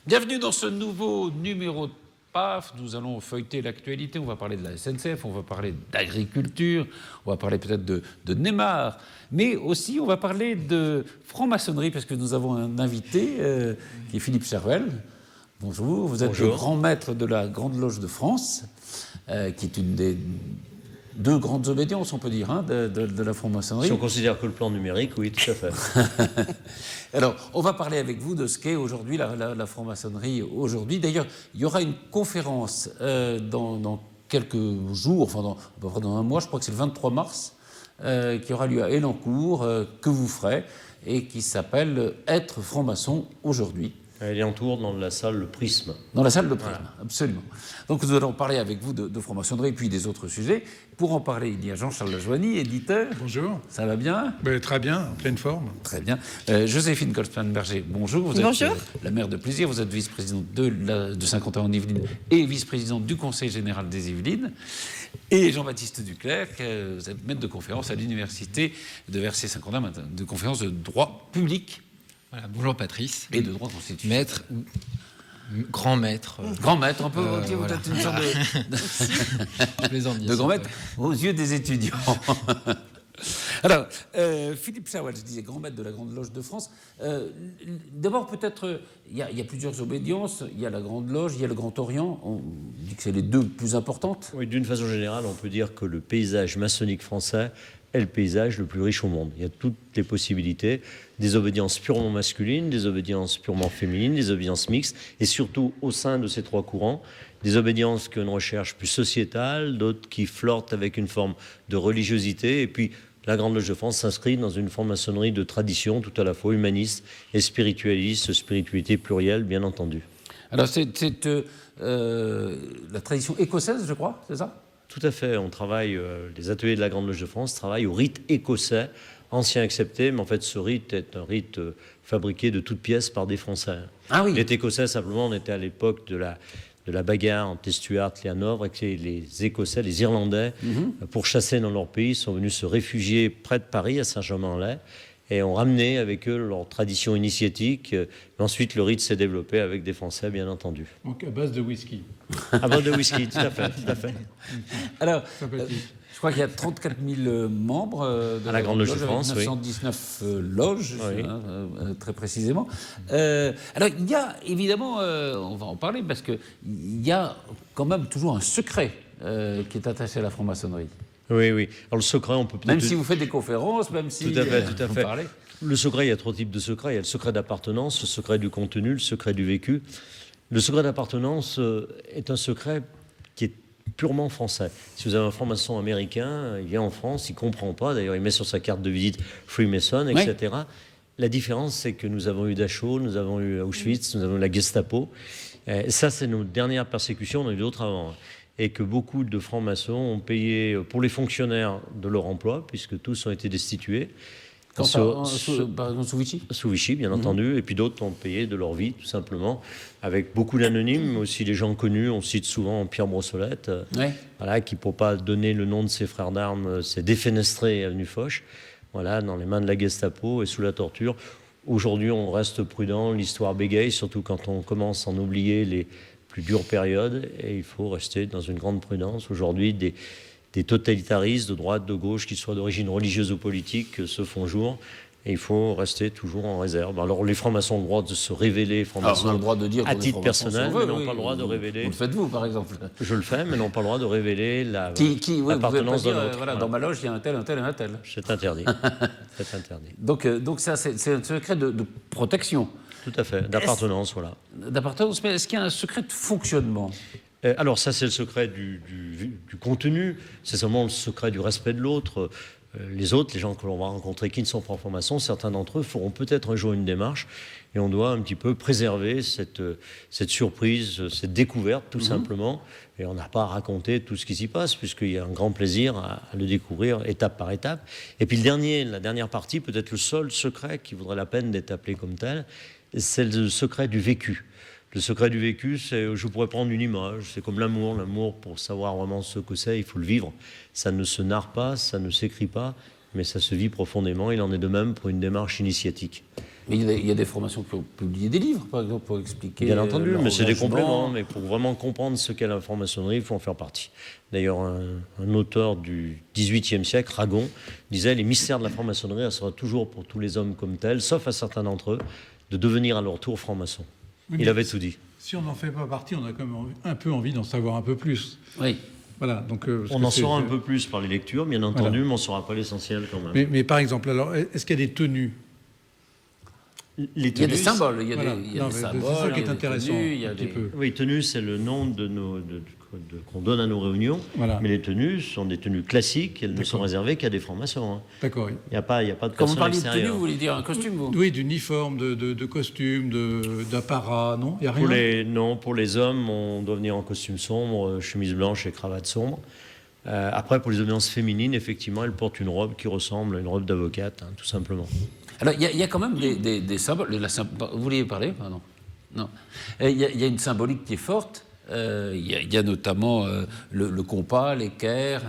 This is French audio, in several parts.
Bienvenue dans ce nouveau numéro de PAF. Nous allons feuilleter l'actualité. On va parler de la SNCF, on va parler d'agriculture, on va parler peut-être de Neymar, mais aussi on va parler de franc-maçonnerie parce que nous avons un invité qui est Philippe Chervel. Bonjour, vous êtes le grand maître de la Grande Loge de France, qui est une des deux grandes obédiences, on peut dire, hein, de la franc-maçonnerie. Si on considère que le plan numérique, oui, tout à fait. Alors, on va parler avec vous de ce qu'est aujourd'hui la franc-maçonnerie aujourd'hui. D'ailleurs, il y aura une conférence dans quelques jours, enfin à peu près dans un mois, je crois que c'est le 23 mars, qui aura lieu à Elancourt, que vous ferez, et qui s'appelle « Être franc-maçon aujourd'hui ». Elle est en tour dans la salle Le Prisme. Dans la salle Le Prisme, voilà. Absolument. Donc nous allons parler avec vous de franc-maçonnerie et puis des autres sujets. Pour en parler, il y a Jean-Charles Lajoigny, éditeur. Bonjour. Ça va bien? Très bien, en pleine forme. Très bien. Joséphine Goldspan-Berger, bonjour. Vous êtes la maire de Plaisir, vous êtes vice-présidente de Saint-Quentin-en-Yvelines et vice-présidente du Conseil général des Yvelines. Et Jean-Baptiste Duclerc, vous êtes maître de conférence à l'université de Versay-Saint-Quentin, de conférence de droit public. Voilà, bonjour Patrice. Et de droit constitutionnel. Maître, grand maître. Grand maître, un peu, voilà. une sorte de grand maître aux yeux des étudiants. Alors, Philippe Chervel, je disais grand maître de la Grande Loge de France. D'abord, peut-être, il y a plusieurs obédiences. Il y a la Grande Loge, il y a le Grand Orient. On dit que c'est les deux plus importantes. Oui, d'une façon générale, on peut dire que le paysage maçonnique français est le paysage le plus riche au monde. Il y a toutes les possibilités, des obédiences purement masculines, des obédiences purement féminines, des obédiences mixtes, et surtout au sein de ces trois courants, des obédiences qui ont une recherche plus sociétale, d'autres qui flirtent avec une forme de religiosité, et puis la Grande Loge de France s'inscrit dans une franc-maçonnerie de tradition tout à la fois humaniste et spiritualiste, spiritualité plurielle, bien entendu. Alors c'est la tradition écossaise, je crois, c'est ça ? Tout à fait. On travaille, les ateliers de la Grande Loge de France travaillent au rite écossais, ancien accepté, mais en fait ce rite est un rite fabriqué de toutes pièces par des Français. Ah oui. Il est écossais, simplement, on était à l'époque de la bagarre entre les Stuarts et les Hanovres, et les Écossais, les Irlandais, pour chasser dans leur pays, sont venus se réfugier près de Paris, à Saint-Germain-en-Laye, et ont ramené avec eux leur tradition initiatique. Ensuite, le rite s'est développé avec des Français, bien entendu. Donc à base de whisky. À base de whisky, tout à fait, tout à fait. Alors, je crois qu'il y a 34 000 membres de la Grande Loge de France, 919 loges, oui. Très précisément. Alors, il y a évidemment, on va en parler, parce qu'il y a quand même toujours un secret qui est attaché à la franc-maçonnerie. Oui, oui. Alors le secret, on peut peut-être... Même si vous faites des conférences, même si... Tout à fait, tout à fait. Parlez. Le secret, il y a 3 types de secrets. Il y a le secret d'appartenance, le secret du contenu, le secret du vécu. Le secret d'appartenance est un secret qui est purement français. Si vous avez un franc-maçon américain, il vient en France, il ne comprend pas, d'ailleurs il met sur sa carte de visite Freemason, etc. Oui. La différence, c'est que nous avons eu Dachau, nous avons eu Auschwitz, nous avons eu la Gestapo. Ça, c'est nos dernières persécutions, on a eu d'autres avant. Et que beaucoup de francs-maçons ont payé pour les fonctionnaires de leur emploi, puisque tous ont été destitués. Sous Vichy ? Sous Vichy, bien entendu. Et puis d'autres ont payé de leur vie, tout simplement, avec beaucoup d'anonymes, mais aussi des gens connus. On cite souvent Pierre Brossolette, voilà, qui, pour ne pas donner le nom de ses frères d'armes, s'est défenestré avenue Foch, voilà, dans les mains de la Gestapo et sous la torture. Aujourd'hui, on reste prudent. L'histoire bégaye, surtout quand on commence à en oublier les plus dures périodes, et il faut rester dans une grande prudence. Aujourd'hui, des totalitaristes de droite, de gauche, qu'ils soient d'origine religieuse ou politique, se font jour, et il faut rester toujours en réserve. Alors les francs-maçons ont le droit de se révéler, francs-maçons, on a le droit de dire à titre personnel, mais n'ont pas le droit de révéler... Vous le faites vous, par exemple. Je le fais, mais n'ont pas le droit de révéler l'appartenance d'un autre. Voilà, dans ma loge, il y a un tel, un tel et un tel. C'est interdit. C'est interdit. Donc ça, c'est un secret de protection. Tout à fait, d'appartenance, voilà. D'appartenance, mais est-ce qu'il y a un secret de fonctionnement ? Alors ça, c'est le secret du contenu, c'est seulement le secret du respect de l'autre. Les autres, les gens que l'on va rencontrer qui ne sont pas en formation, certains d'entre eux feront peut-être un jour une démarche, et on doit un petit peu préserver cette surprise, cette découverte, tout simplement. Et on n'a pas à raconter tout ce qui s'y passe, puisqu'il y a un grand plaisir à le découvrir étape par étape. Et puis la dernière partie, peut-être le seul secret qui vaudrait la peine d'être appelé comme tel, c'est le secret du vécu. Le secret du vécu, c'est, je pourrais prendre une image, c'est comme l'amour. L'amour, pour savoir vraiment ce que c'est, il faut le vivre. Ça ne se narre pas, ça ne s'écrit pas, mais ça se vit profondément. Il en est de même pour une démarche initiatique. Mais il y a des formations qui ont publié des livres, par exemple, pour expliquer. Bien entendu, leur mais c'est des engagement. compléments. Mais pour vraiment comprendre ce qu'est la franc-maçonnerie, il faut en faire partie. D'ailleurs, un auteur du XVIIIe siècle, Ragon, disait « Les mystères de la franc-maçonnerie, ça sera toujours pour tous les hommes comme tels, sauf à certains d'entre eux, de devenir à leur tour franc-maçon. » Il avait tout dit. Si on n'en fait pas partie, on a quand même un peu envie d'en savoir un peu plus. Oui. Voilà, donc, On en saura un peu plus par les lectures, bien entendu, mais on ne saura pas l'essentiel quand même. Mais par exemple, alors, est-ce qu'il y a des tenues? Les Il y a des tenues, symboles, il y a Voilà. des, il y a Non, des mais symboles. c'est ça qui il y est a des intéressant, tenues, il y a un petit des- peu. Oui, tenues, c'est le nom qu'on donne à nos réunions. Voilà. Mais les tenues sont des tenues classiques. Elles ne sont D'accord. réservées qu'à des francs-maçons. Hein. D'accord, oui. Il n'y a pas de Quand vous personne parliez de tenue, extérieure. vous voulez dire un costume, vous? Oui, d'uniforme, de costume, d'apparat, non? Il n'y a rien? Non, pour les hommes, on doit venir en costume sombre, chemise blanche et cravate sombre. Après, pour les audiences féminines, effectivement, elles portent une robe qui ressemble à une robe d'avocate, hein, tout simplement. Alors, il y a quand même des symboles. Vous vouliez parler? Pardon. Non. Il y a une symbolique qui est forte. Il y a notamment le compas, l'équerre.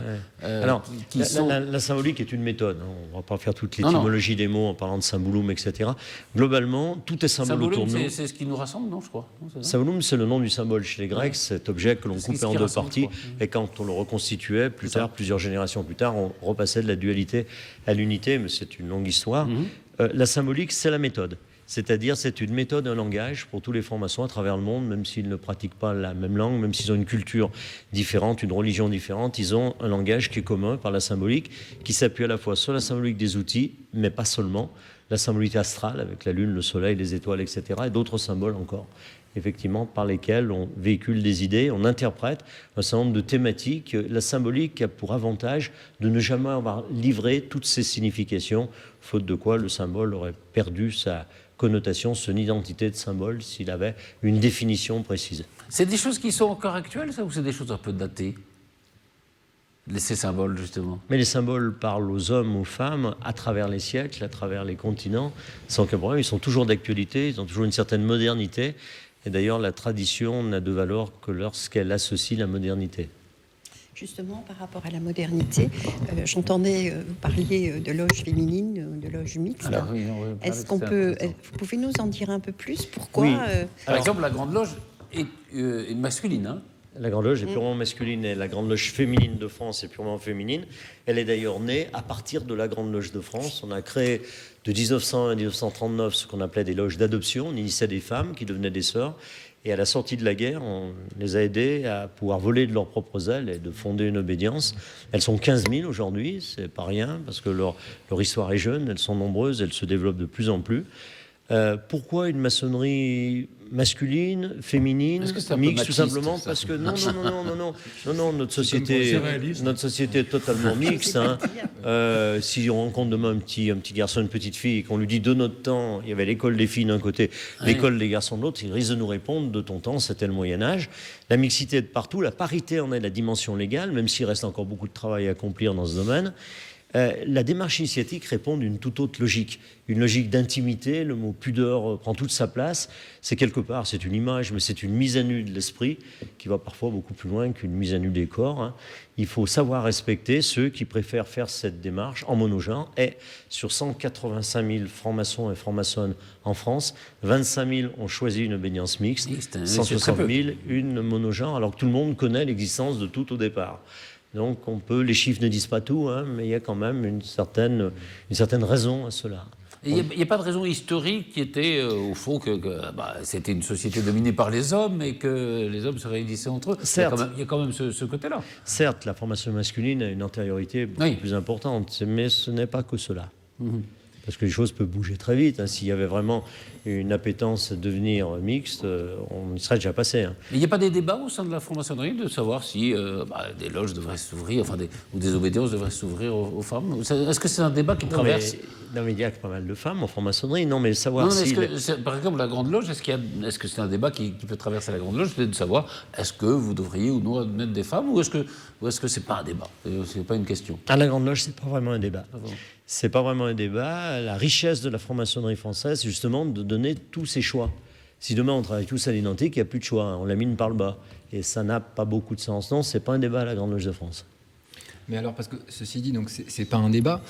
Alors, qui la, sont... la symbolique est une méthode. Hein. On ne va pas faire toute Non, non. l'étymologie des mots en parlant de symbolum, etc. Globalement, tout est symbole autour Symbolum, de nous. c'est ce qui nous rassemble, non, je crois. Non, c'est ça. Symbolum, c'est le nom du symbole chez les Grecs, cet objet que l'on C'est ce coupait en qui deux rassemble, parties. je crois. Et quand on le reconstituait, plus tard, plusieurs générations plus tard, on repassait de la dualité à l'unité, mais c'est une longue histoire. La symbolique, c'est la méthode. C'est-à-dire, c'est une méthode, un langage pour tous les francs-maçons à travers le monde, même s'ils ne pratiquent pas la même langue, même s'ils ont une culture différente, une religion différente, ils ont un langage qui est commun par la symbolique, qui s'appuie à la fois sur la symbolique des outils, mais pas seulement, la symbolique astrale avec la lune, le soleil, les étoiles, etc., et d'autres symboles encore, effectivement, par lesquels on véhicule des idées, on interprète un certain nombre de thématiques. La symbolique a pour avantage de ne jamais avoir livré toutes ses significations, faute de quoi le symbole aurait perdu sa connotation, son identité de symbole, s'il avait une définition précise. C'est des choses qui sont encore actuelles, ça, ou c'est des choses un peu datées? Ces symboles, justement. Mais les symboles parlent aux hommes, aux femmes, à travers les siècles, à travers les continents, sans aucun problème. Ils sont toujours d'actualité, ils ont toujours une certaine modernité. Et d'ailleurs, la tradition n'a de valeur que lorsqu'elle associe la modernité. Justement, par rapport à la modernité, j'entendais vous parler de loge féminine, de loge mixte. Alors, oui, Est-ce qu'on peut, vous pouvez nous en dire un peu plus? Pourquoi Oui. Par exemple, la Grande Loge est masculine, hein? La Grande Loge est purement masculine et la Grande Loge féminine de France est purement féminine. Elle est d'ailleurs née à partir de la Grande Loge de France. On a créé de 1900 à 1939 ce qu'on appelait des loges d'adoption. On initiait des femmes qui devenaient des sœurs. Et à la sortie de la guerre, on les a aidées à pouvoir voler de leurs propres ailes et de fonder une obédience. Elles sont 15 000 aujourd'hui, c'est pas rien, parce que leur histoire est jeune, elles sont nombreuses, elles se développent de plus en plus. Pourquoi une maçonnerie masculine, féminine, Est-ce que c'est un peu mixte, tout machiste, simplement ça? parce que non, notre société est totalement mixte. Hein. Si on rencontre demain un petit garçon, une petite fille, et qu'on lui dit de notre temps, il y avait l'école des filles d'un côté, l'école des garçons de l'autre, il risque de nous répondre de ton temps, c'était le Moyen-Âge. La mixité est de partout, la parité en est la dimension légale, même s'il reste encore beaucoup de travail à accomplir dans ce domaine. La démarche initiatique répond d'une toute autre logique, une logique d'intimité. Le mot pudeur prend toute sa place. C'est quelque part, c'est une image, mais c'est une mise à nu de l'esprit qui va parfois beaucoup plus loin qu'une mise à nu des corps. Hein. Il faut savoir respecter ceux qui préfèrent faire cette démarche en monogenre. Et sur 185 000 francs-maçons et francs-maçonnes en France, 25 000 ont choisi une obédience mixte, 160 000 une monogenre, alors que tout le monde connaît l'existence de tout au départ. Donc les chiffres ne disent pas tout, hein, mais il y a quand même une certaine raison à cela. Il n'y a pas de raison historique qui était, au fond, que c'était une société dominée par les hommes et que les hommes se réunissaient entre eux. Certes. Il y a quand même ce côté-là. Certes, la formation masculine a une antériorité beaucoup plus importante, mais ce n'est pas que cela. Parce que les choses peuvent bouger très vite. Hein. S'il y avait vraiment une appétence à devenir mixte, on y serait déjà passé. Hein. Il n'y a pas des débats au sein de la franc-maçonnerie de savoir si des loges devraient s'ouvrir, ou des obédiences devraient s'ouvrir aux femmes? Est-ce que c'est un débat qui traverse? Non, mais il y a pas mal de femmes en franc-maçonnerie. Non, mais savoir par exemple, la Grande Loge, est-ce que c'est un débat qui peut traverser la Grande Loge, c'est de savoir est-ce que vous devriez ou non admettre des femmes, ou est-ce que c'est pas un débat? C'est pas une question. À la Grande Loge, c'est pas vraiment un débat. Ah bon. C'est pas vraiment un débat. La richesse de la franc-maçonnerie française, c'est justement de donner tous ses choix. Si demain on travaille tous à l'identique, il n'y a plus de choix. Hein. On la mine par le bas. Et ça n'a pas beaucoup de sens. Non, c'est pas un débat à la Grande Loge de France. Mais alors, parce que ceci dit, donc c'est pas un débat.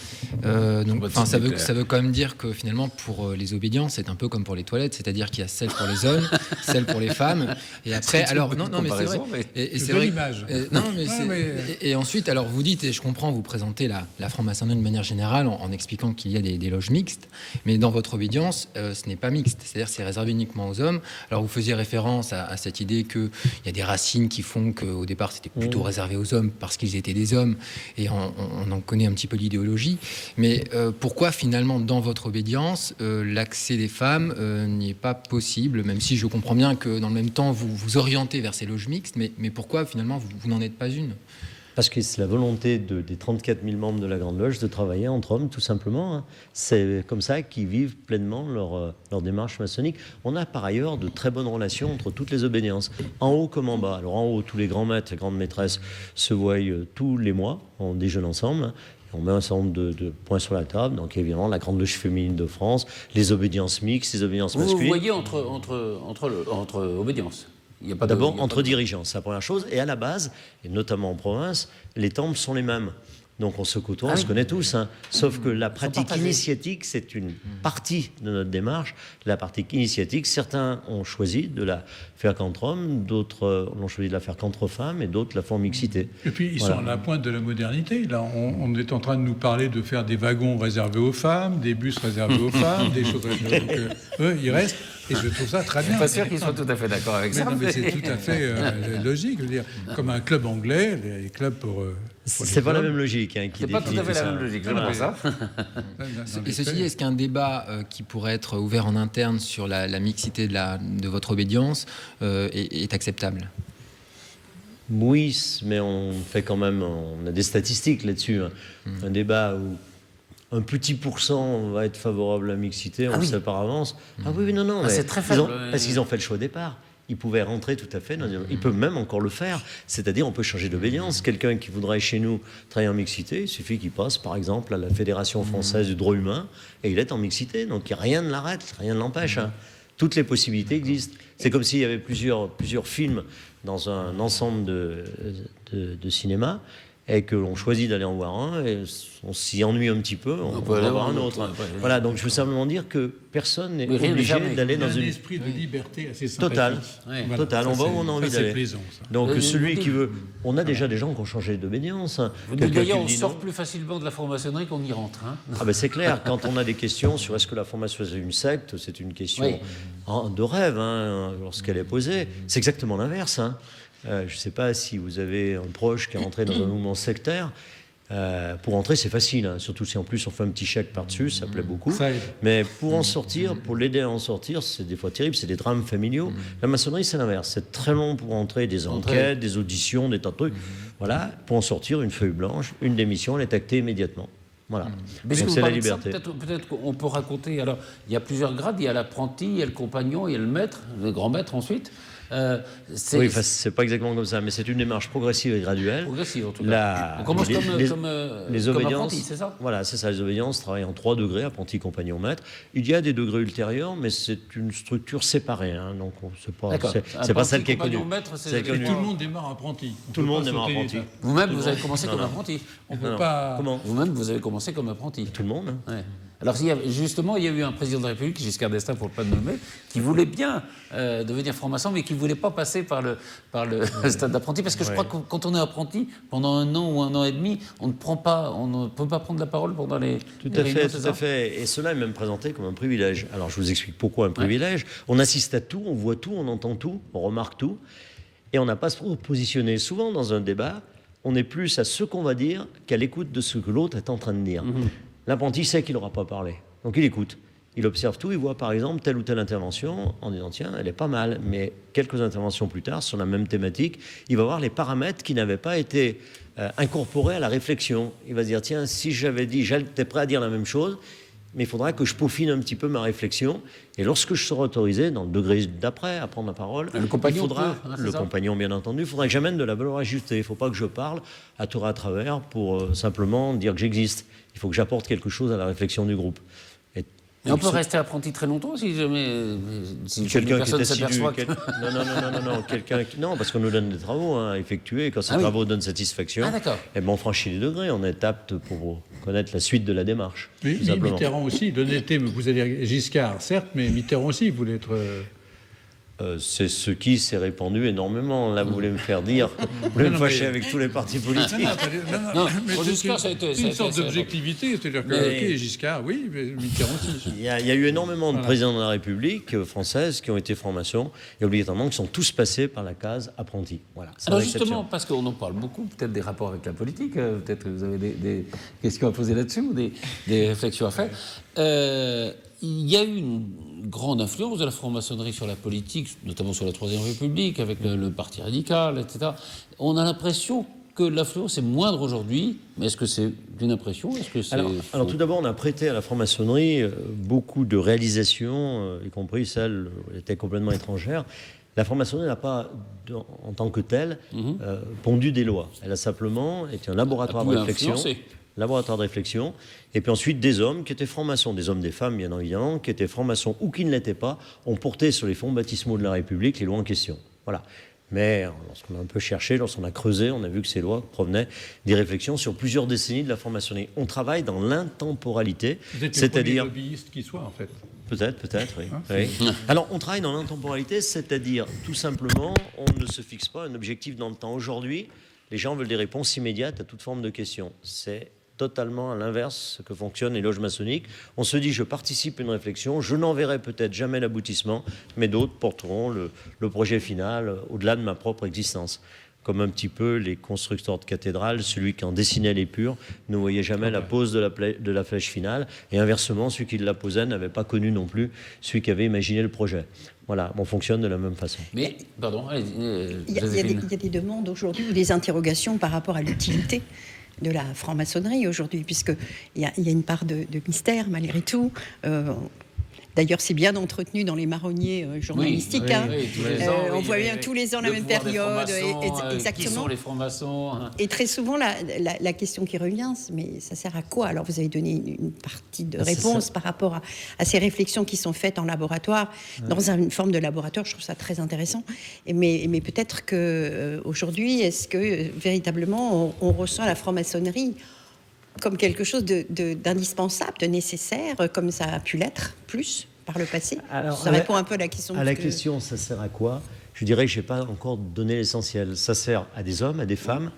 Donc, ça veut quand même dire que finalement, pour les obédiences, c'est un peu comme pour les toilettes, c'est-à-dire qu'il y a celle pour les hommes, celle pour les femmes, et après, alors non, mais c'est vrai. Et c'est vrai. Et ensuite, alors vous dites, et je comprends, vous présentez la franc-maçonnerie de manière générale en expliquant qu'il y a des loges mixtes, mais dans votre obédience, ce n'est pas mixte, c'est-à-dire c'est réservé uniquement aux hommes. Alors vous faisiez référence à cette idée qu'il y a des racines qui font qu'au départ c'était plutôt réservé aux hommes parce qu'ils étaient des hommes, et on en connaît un petit peu l'idéologie. Mais pourquoi finalement dans votre obédience l'accès des femmes n'y est pas possible, même si je comprends bien que dans le même temps vous vous orientez vers ces loges mixtes, mais pourquoi finalement vous n'en êtes pas une ? Parce que c'est la volonté des 34 000 membres de la Grande Loge de travailler entre hommes, tout simplement. C'est comme ça qu'ils vivent pleinement leur démarche maçonnique. On a par ailleurs de très bonnes relations entre toutes les obédiences, en haut comme en bas. Alors en haut, tous les grands maîtres et grandes maîtresses se voient tous les mois, on déjeune ensemble. On met un certain nombre de points sur la table. Donc évidemment, la Grande Loge féminine de France, les obédiences mixtes, les obédiences masculines. Vous voyez entre obédiences. D'abord, entre dirigeants, c'est la première chose. Et à la base, et notamment en province, les temples sont les mêmes. Donc on se côtoie, on se connaît tous. Sauf que la pratique initiatique, c'est une partie de notre démarche. La pratique initiatique, certains ont choisi de la faire qu'entre hommes, d'autres l'ont choisi de la faire qu'entre femmes, et d'autres la font en mixité. Et puis ils sont à la pointe de la modernité. Là, on est en train de nous parler de faire des wagons réservés aux femmes, des bus réservés aux femmes, des choses réservées. Donc eux, ils restent. Et je trouve ça très bien. Je ne suis pas sûr qu'ils soient tout à fait d'accord avec ça. Mais c'est tout à fait logique. Je veux dire, comme un club anglais, les clubs pour c'est pas la même logique. C'est pas tout à fait la même logique, j'aimerais ça. Et ceci dit, est-ce qu'un débat qui pourrait être ouvert en interne sur la mixité de votre obédience est acceptable ? Oui, mais on fait quand même, on a des statistiques là-dessus. Un débat où un petit pourcent va être favorable à la mixité, on le sait par avance. Ah oui, non. C'est très faible. Parce qu'ils ont fait le choix au départ. Ils pouvaient rentrer tout à fait. Ils peuvent même encore le faire. C'est-à-dire, on peut changer d'obédience. Quelqu'un qui voudrait chez nous travailler en mixité, il suffit qu'il passe, par exemple, à la Fédération française du droit humain, et il est en mixité. Donc rien ne l'arrête, rien ne l'empêche. Toutes les possibilités existent. C'est comme s'il y avait plusieurs films dans un ensemble de cinéma, et que l'on choisit d'aller en voir un, et on s'y ennuie un petit peu, on peut en voir un autre. Voilà, donc je veux simplement dire que personne n'est obligé d'aller dans un esprit de liberté assez sympathique. Total, on va où on a envie d'aller. Plaisant, donc celui qui veut... On a déjà des gens qui ont changé d'obédience. D'ailleurs, on sort plus facilement de la franc-maçonnerie qu'on y rentre. Ah ben c'est clair, quand on a des questions sur est-ce que la franc-maçonnerie est une secte, c'est une question de rêve, lorsqu'elle est posée. C'est exactement l'inverse. Je ne sais pas si vous avez un proche qui est rentré dans un mouvement sectaire. Pour entrer, c'est facile, surtout si en plus on fait un petit chèque par-dessus, ça plaît beaucoup. Mais pour en sortir, pour l'aider à en sortir, c'est des fois terrible, c'est des drames familiaux. La maçonnerie, c'est l'inverse. C'est très long pour entrer, des enquêtes, des auditions, des tas de trucs. Voilà, pour en sortir, une feuille blanche, une démission, elle est actée immédiatement. Voilà. Mais donc c'est la liberté. Peut-être qu'on peut raconter. Alors, il y a plusieurs grades. Il y a l'apprenti, il y a le compagnon, il y a le maître, le grand maître ensuite. Oui, c'est pas exactement comme ça, mais c'est une démarche progressive et graduelle. Progressive, en tout cas. On commence les comme obédiences, apprenti, c'est ça ? Voilà, c'est ça. Les obédiences travaillent en 3 degrés, apprenti, compagnon, maître. Il y a des degrés ultérieurs, mais c'est une structure séparée. Donc, c'est pas celle qui est connue. Maître, tout le monde démarre apprenti. Tout le monde démarre apprenti. Vous-même, vous avez commencé comme apprenti. On peut pas. Comment ? Vous-même, vous avez commencé comme apprenti. Tout le monde. Alors, justement, il y a eu un président de la République, Giscard d'Estaing, pour ne pas le nommer, qui voulait bien devenir franc-maçon, mais qui ne voulait pas passer par le stade d'apprenti, parce que je crois que quand on est apprenti, pendant 1 an ou 1 an et demi, on ne peut pas prendre la parole pendant les réunions. Tout à fait. Et cela est même présenté comme un privilège. Alors, je vous explique pourquoi un privilège. On assiste à tout, on voit tout, on entend tout, on remarque tout, et on n'a pas à se positionner. Souvent, dans un débat, on est plus à ce qu'on va dire qu'à l'écoute de ce que l'autre est en train de dire. L'apprenti sait qu'il n'aura pas parlé, donc il écoute. Il observe tout, il voit par exemple telle ou telle intervention en disant tiens, elle est pas mal, mais quelques interventions plus tard sur la même thématique, il va voir les paramètres qui n'avaient pas été incorporés à la réflexion. Il va se dire tiens, si j'avais dit, j'étais prêt à dire la même chose, mais il faudra que je peaufine un petit peu ma réflexion. Et lorsque je serai autorisé, dans le degré d'après, à prendre la parole, le compagnon compagnon bien entendu, il faudra que j'amène de la valeur ajoutée. Il ne faut pas que je parle à tour à travers pour simplement dire que j'existe. Il faut que j'apporte quelque chose à la réflexion du groupe. Et Et on peut rester apprenti très longtemps si jamais quelqu'un personne qui est s'aperçoit assidu. Non, non, parce qu'on nous donne des travaux à effectuer. Et quand ces travaux donnent satisfaction, on franchit les degrés. On est apte pour connaître la suite de la démarche. Oui, Mitterrand aussi, l'honnêteté, vous allez dire Giscard, certes, mais Mitterrand aussi voulait être... c'est ce qui s'est répandu énormément. Là, vous voulez me faire dire, vous voulez me fâcher avec tous les partis politiques. Non, mais c'est une sorte d'objectivité, c'est-à-dire que Giscard, oui, mais Mitterrand aussi. Il y a eu énormément de présidents de la République française qui ont été francs-maçons et obligatoirement qui sont tous passés par la case apprenti. Voilà. Alors justement, parce qu'on en parle beaucoup, peut-être des rapports avec la politique, peut-être que vous avez des questions à poser là-dessus ou des réflexions à faire. Il y a eu une grande influence de la franc-maçonnerie sur la politique, notamment sur la Troisième République, avec le Parti radical, etc. On a l'impression que l'influence est moindre aujourd'hui, mais est-ce que c'est une impression? Est-ce que c'est alors tout d'abord, on a prêté à la franc-maçonnerie beaucoup de réalisations, y compris celles qui étaient complètement étrangères. La franc-maçonnerie n'a pas, en tant que telle, pondu des lois. Elle a simplement été un laboratoire de réflexion. Laboratoire de réflexion, et puis ensuite des hommes qui étaient francs-maçons, des hommes, des femmes bien évidemment, qui étaient francs-maçons ou qui ne l'étaient pas, ont porté sur les fonds baptismaux de la République les lois en question. Voilà. Mais lorsqu'on a un peu cherché, lorsqu'on a creusé, on a vu que ces lois provenaient des réflexions sur plusieurs décennies de la franc-maçonnerie. On travaille dans l'intemporalité, c'est-à-dire le lobbyiste qui soit en fait. Peut-être, oui. Oui. Alors, on travaille dans l'intemporalité, c'est-à-dire tout simplement, on ne se fixe pas un objectif dans le temps. Aujourd'hui, les gens veulent des réponses immédiates à toute forme de questions. C'est totalement à l'inverse que fonctionnent les loges maçonniques. On se dit, je participe à une réflexion, je n'en verrai peut-être jamais l'aboutissement, mais d'autres porteront le projet final au-delà de ma propre existence. Comme un petit peu les constructeurs de cathédrales, celui qui en dessinait les purs ne voyait jamais la pose de la flèche finale, et inversement, celui qui la posait n'avait pas connu non plus celui qui avait imaginé le projet. Voilà, on fonctionne de la même façon. Mais, pardon, il y a des demandes aujourd'hui ou des interrogations par rapport à l'utilité de la franc-maçonnerie aujourd'hui, puisqu'il y a une part de mystère malgré tout. D'ailleurs, c'est bien entretenu dans les marronniers journalistiques. On voit bien tous les ans la même période. Exactement. Qui sont les francs-maçons Et très souvent, la question qui revient, mais ça sert à quoi? Alors, vous avez donné une partie de réponse par rapport à ces réflexions qui sont faites en laboratoire, dans une forme de laboratoire. Je trouve ça très intéressant. Mais peut-être qu'aujourd'hui, est-ce que véritablement, on ressent la franc-maçonnerie comme quelque chose d'indispensable, de nécessaire, comme ça a pu l'être plus par le passé? Alors, ça répond un peu à la question. À la question, ça sert à quoi? Je dirais que je n'ai pas encore donné l'essentiel. Ça sert à des hommes, à des femmes,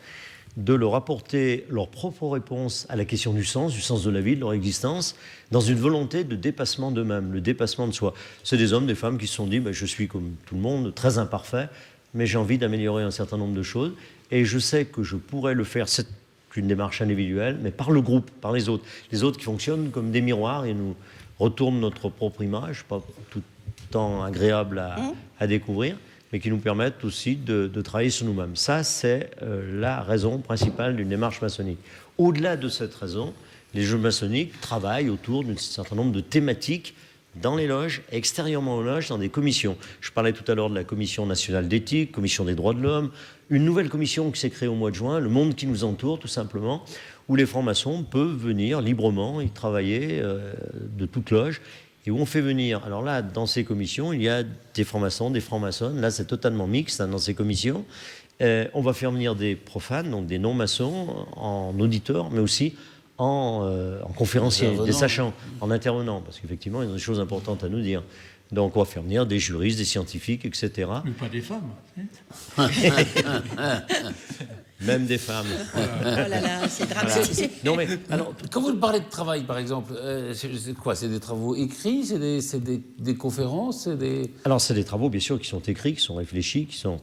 de leur apporter leur propre réponse à la question du sens de la vie, de leur existence, dans une volonté de dépassement d'eux-mêmes, le dépassement de soi. C'est des hommes, des femmes qui se sont dit, je suis comme tout le monde, très imparfait, mais j'ai envie d'améliorer un certain nombre de choses, et je sais que je pourrais le faire. C'est une démarche individuelle, mais par le groupe, par les autres. Les autres qui fonctionnent comme des miroirs et nous retournent notre propre image, pas tout le temps agréable à découvrir, mais qui nous permettent aussi de travailler sur nous-mêmes. Ça, c'est la raison principale d'une démarche maçonnique. Au-delà de cette raison, les jeux maçonniques travaillent autour d'un certain nombre de thématiques dans les loges, extérieurement aux loges, dans des commissions. Je parlais tout à l'heure de la Commission nationale d'éthique, Commission des droits de l'homme, une nouvelle commission qui s'est créée au mois de juin, Le Monde qui nous entoure, tout simplement, où les francs-maçons peuvent venir librement y travailler de toute loge, et où on fait venir. Alors là, dans ces commissions, il y a des francs-maçons, des francs-maçonnes. Là, c'est totalement mixte dans ces commissions. On va faire venir des profanes, donc des non-maçons, en auditeurs, mais aussi en conférenciers, des sachants, en intervenants, parce qu'effectivement, il y a des choses importantes à nous dire. Donc, on va faire venir des juristes, des scientifiques, etc. Mais pas des femmes. Même des femmes. Oh là là, c'est dramatique. Non, mais, alors, quand vous parlez de travail, par exemple, c'est quoi? C'est des travaux écrits? C'est des conférences? Alors, c'est des travaux, bien sûr, qui sont écrits, qui sont réfléchis, qui sont...